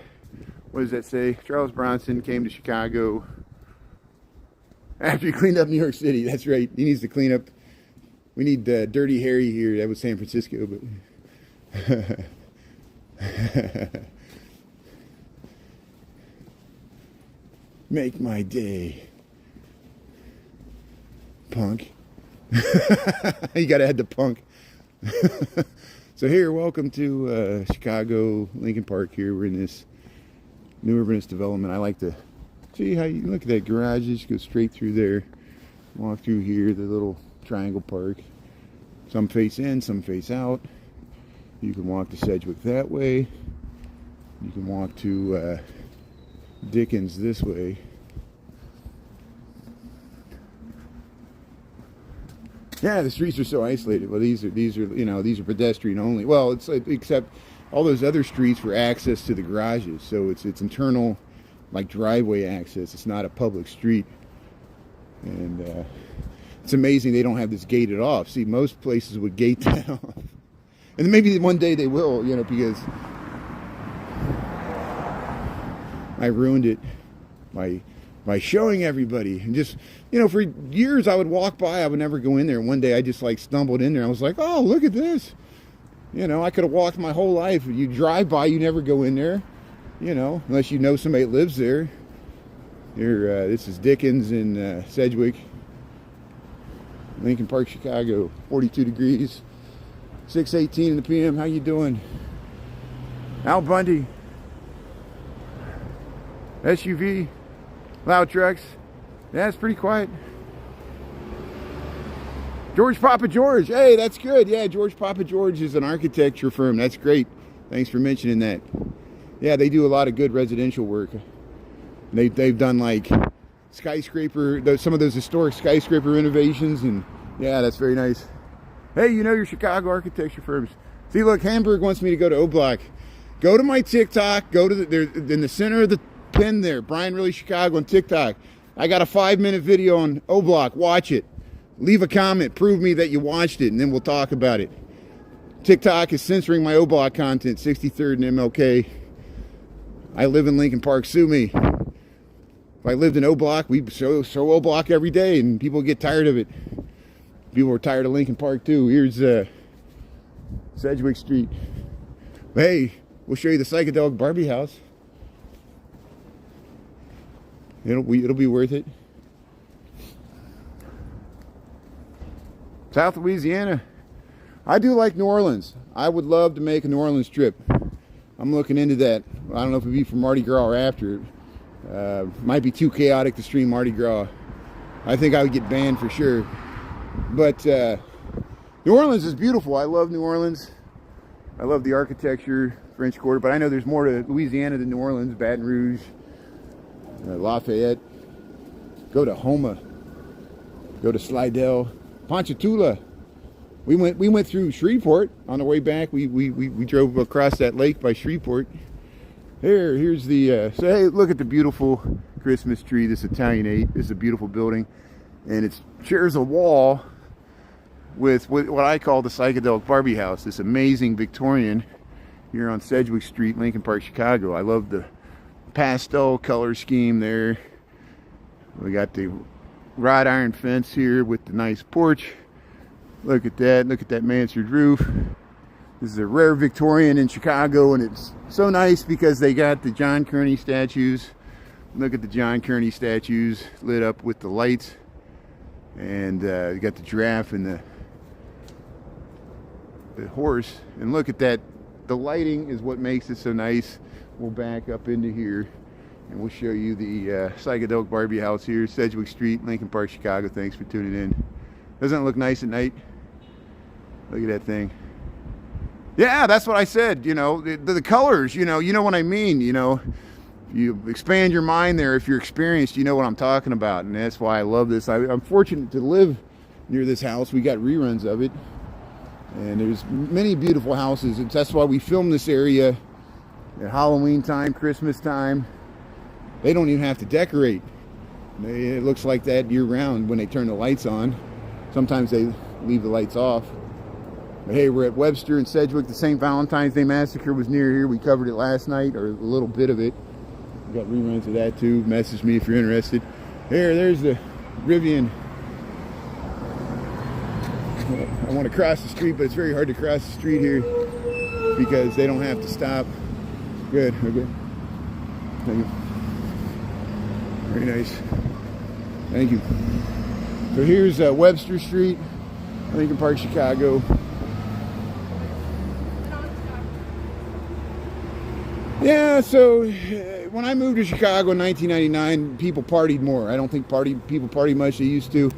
what does that say? Charles Bronson came to Chicago after he cleaned up New York City. That's right. He needs to clean up. We need Dirty Harry here. That was San Francisco, but make my day, punk. You gotta add the punk. So here, welcome to Chicago, Lincoln Park here. We're in this new urbanist development. I like to see how you look at that garage. Just go straight through there, walk through here, the little triangle park. Some face in, some face out. You can walk to Sedgwick that way. You can walk to Dickens this way. Yeah, the streets are so isolated. Well, these are these are pedestrian only. Well, it's like, except all those other streets for access to the garages. So it's internal, like driveway access. It's not a public street, and it's amazing they don't have this gated off. See, most places would gate that off, and maybe one day they will. Because I ruined it by showing everybody, and just for years I would walk by, I would never go in there, and one day I just like stumbled in there. I was like, oh, look at this. I could have walked my whole life. You drive by, you never go in there, unless you know somebody that lives there. Here, this is Dickens in Sedgwick, Lincoln Park, Chicago. 42 degrees, 6:18 in the p.m. How you doing? Al Bundy, SUV, loud trucks. Yeah, it's pretty quiet. George Papa George. Hey, that's good. Yeah, George Papa George is an architecture firm. That's great. Thanks for mentioning that. Yeah, they do a lot of good residential work. They've done like skyscraper, some of those historic skyscraper renovations, and yeah, that's very nice. Hey, your Chicago architecture firms. See, look, Hamburg wants me to go to O Block. Go to my TikTok. Go to they're in the center of the pin there. Brian Really Chicago on TikTok. I got a 5-minute video on O Block. Watch it. Leave a comment. Prove me that you watched it, and then we'll talk about it. TikTok is censoring my O Block content. 63rd and MLK. I live in Lincoln Park. Sue me. If I lived in O Block, we'd show O Block every day, and people get tired of it. People are tired of Lincoln Park too. Here's Sedgwick Street. But hey, we'll show you the psychedelic Barbie house. It'll be worth it. South Louisiana. I do like New Orleans. I would love to make a New Orleans trip. I'm looking into that. I don't know if it'd be for Mardi Gras or after. Might be too chaotic to stream Mardi Gras. I think I would get banned for sure. But New Orleans is beautiful. I love New Orleans. I love the architecture, French Quarter. But I know there's more to Louisiana than New Orleans. Baton Rouge, Lafayette. Go to Houma. Go to Slidell. Ponchatoula. We went through Shreveport on the way back. We drove across that lake by Shreveport. Here's the so hey, look at the beautiful Christmas tree. This Italian 8. This is a beautiful building, and it shares a wall with what I call the psychedelic Barbie house. This amazing Victorian here on Sedgwick Street, Lincoln Park, Chicago. I love the pastel color scheme there. We got the wrought iron fence here with the nice porch. Look at that. Look at that mansard roof. This is a rare Victorian in Chicago, and it's so nice because they got the John Kearney statues. Look at the John Kearney statues lit up with the lights. And you got the giraffe and the horse. And look at that. The lighting is what makes it so nice. We'll back up into here, and we'll show you the psychedelic Barbie house here, Sedgwick Street, Lincoln Park, Chicago. Thanks for tuning in. Doesn't it look nice at night? Look at that thing. Yeah, that's what I said. The colors. You know what I mean. You expand your mind there. If you're experienced, you know what I'm talking about, and that's why I love this. I'm fortunate to live near this house. We got reruns of it, and there's many beautiful houses. That's why we film this area at Halloween time, Christmas time. They don't even have to decorate. It looks like that year round when they turn the lights on. Sometimes they leave the lights off. But hey, we're at Webster and Sedgwick. The St. Valentine's Day Massacre was near here. We covered it last night, or a little bit of it. We got reruns of that too. Message me if you're interested. There's the Rivian. I want to cross the street, but it's very hard to cross the street here because they don't have to stop. Good, okay. Thank you. Very nice. Thank you. So here's Webster Street, Lincoln Park, Chicago. Yeah, so when I moved to Chicago in 1999, people partied more. I don't think people party much they used to.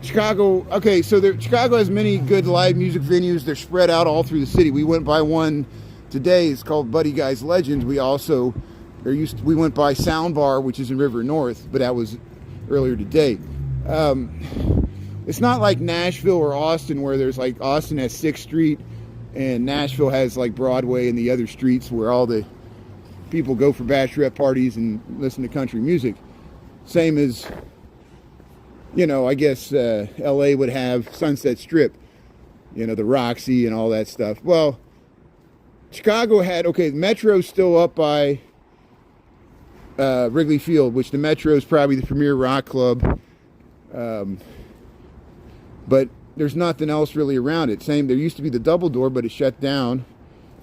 Chicago, okay, so Chicago has many good live music venues. They're spread out all through the city. We went by one today. It's called Buddy Guy's Legends. We went by Sound Bar, which is in River North, but that was earlier today. It's not like Nashville or Austin, where there's like Austin has 6th Street and Nashville has like Broadway and the other streets where all the people go for bachelorette parties and listen to country music. Same as, you know, I guess LA would have Sunset Strip, you know, the Roxy and all that stuff. Well, Chicago had, okay, the Metro's still up by Wrigley Field, which the Metro is probably the premier rock club. But there's nothing else really around it. Same, there used to be the Double Door, but it shut down.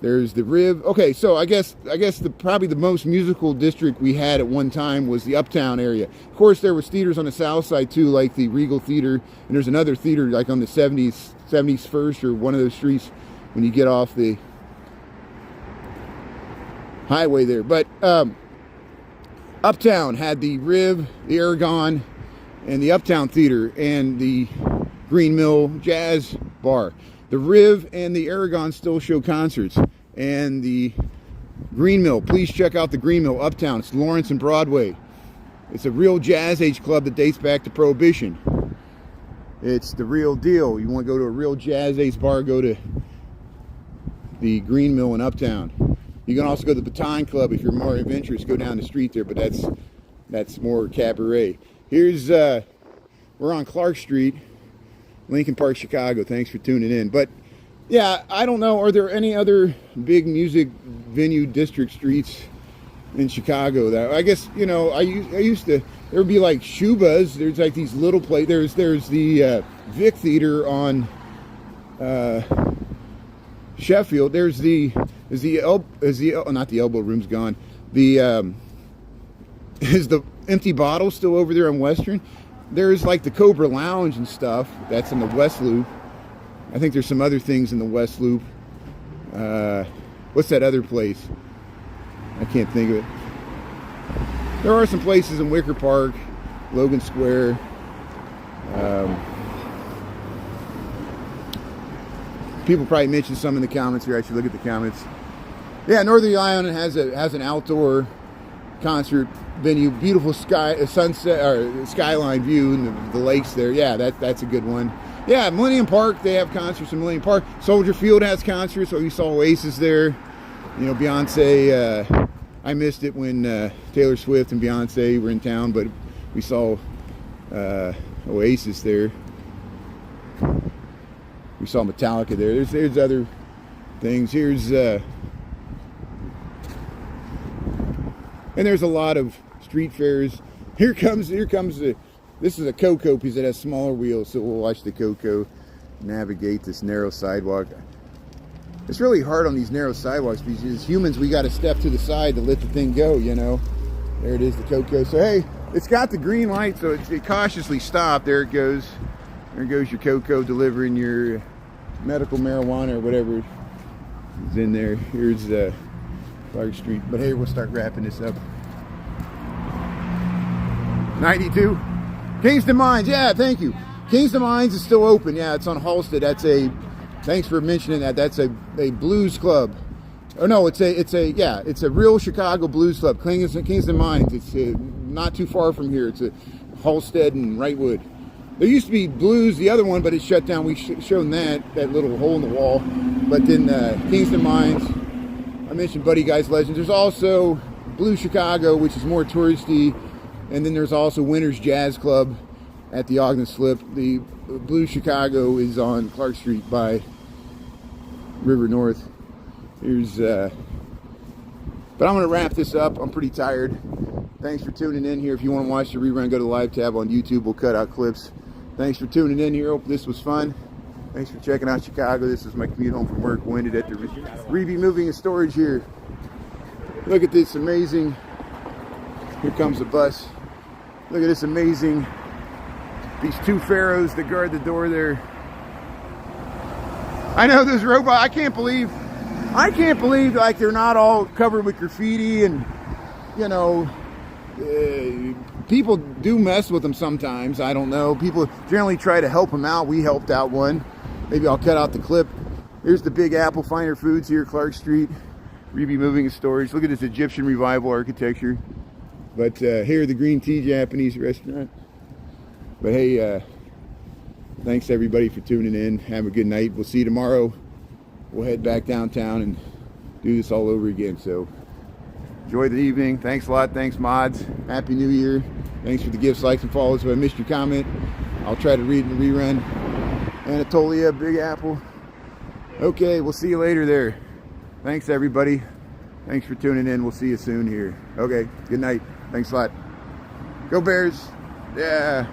There's the Riv. Okay, so I guess probably the most musical district we had at one time was the Uptown area. Of course, there was theaters on the south side too, like the Regal Theater, and there's another theater like on the 71st or one of those streets when you get off the highway there. But Uptown had the Riv, the Aragon, and the Uptown Theater, and the Green Mill Jazz Bar. The Riv and the Aragon still show concerts. And the Green Mill, please check out the Green Mill Uptown. It's Lawrence and Broadway. It's a real jazz age club that dates back to Prohibition. It's the real deal. You want to go to a real jazz age bar, go to the Green Mill in Uptown. You can also go to the Baton Club if you're more adventurous. Go down the street there, but that's more cabaret. Here's we're on Clark Street, Lincoln Park, Chicago. Thanks for tuning in. But yeah, I don't know. Are there any other big music venue district streets in Chicago that I guess, you know, I used to, there would be like Shuba's. There's like these little there's the Vic Theater on Sheffield. Not the Elbow Room's gone. Is the Empty Bottle still over there on Western? There's like the Cobra Lounge and stuff. That's in the West Loop. I think there's some other things in the West Loop. What's that other place? I can't think of it. There are some places in Wicker Park, Logan Square. People probably mentioned some in the comments here. I should look at the comments. Yeah, Northern Ireland has an outdoor concert venue, beautiful sunset or skyline view, and the lakes there. Yeah, that's a good one. Yeah, Millennium Park, they have concerts in Millennium Park. Soldier Field has concerts, so we saw Oasis there. You know, Beyonce. I missed it when Taylor Swift and Beyonce were in town, but we saw Oasis there. We saw Metallica there. There's other things. Here's and there's a lot of street fairs. Here comes this is a Coco piece that has smaller wheels, so we'll watch the Coco navigate this narrow sidewalk. It's really hard on these narrow sidewalks because as humans we got to step to the side to let the thing go, you know. There it is, the Coco. So hey, it's got the green light, so it cautiously stopped. There it goes. There goes your Coco delivering your medical marijuana or whatever is in there. Here's Clark Street. But hey, we'll start wrapping this up. 92. Kingston Mines, yeah, thank you. Kingston Mines is still open. Yeah, it's on Halsted. Thanks for mentioning that. That's a blues club. Oh no, it's a real Chicago blues club. Kingston Mines. It's not too far from here. It's a Halsted and Wrightwood. There used to be blues, the other one, but it shut down. We shown that little hole in the wall. But then Kingston Mines. I mentioned Buddy Guy's Legends. There's also Blue Chicago, which is more touristy. And then there's also Winter's Jazz Club at the Ogden Slip. The Blue Chicago is on Clark Street by River North. Here's, but I'm going to wrap this up. I'm pretty tired. Thanks for tuning in here. If you want to watch the rerun, go to the live tab on YouTube. We'll cut out clips. Thanks for tuning in here. Hope this was fun. Thanks for checking out Chicago. This is my commute home from work. We ended at the Reeby Moving and Storage here. Look at this amazing. Here comes the bus. Look at this amazing. These two pharaohs that guard the door there. I know this robot. I can't believe I can't believe like they're not all covered with graffiti, and you know, people do mess with them sometimes. I don't know. People generally try to help them out. We helped out one. Maybe I'll cut out the clip. Here's the Big Apple Finer Foods here, Clark Street. Reby Moving and Storage. Look at this Egyptian revival architecture. But here, the Green Tea Japanese restaurant. But hey, thanks everybody for tuning in. Have a good night. We'll see you tomorrow. We'll head back downtown and do this all over again. So enjoy the evening. Thanks a lot. Thanks, mods. Happy New Year. Thanks for the gifts, likes, and follows. If I missed your comment, I'll try to read and rerun. Anatolia, Big Apple. Okay, we'll see you later there. Thanks, everybody. Thanks for tuning in. We'll see you soon here. Okay, good night. Thanks a lot. Go Bears. Yeah.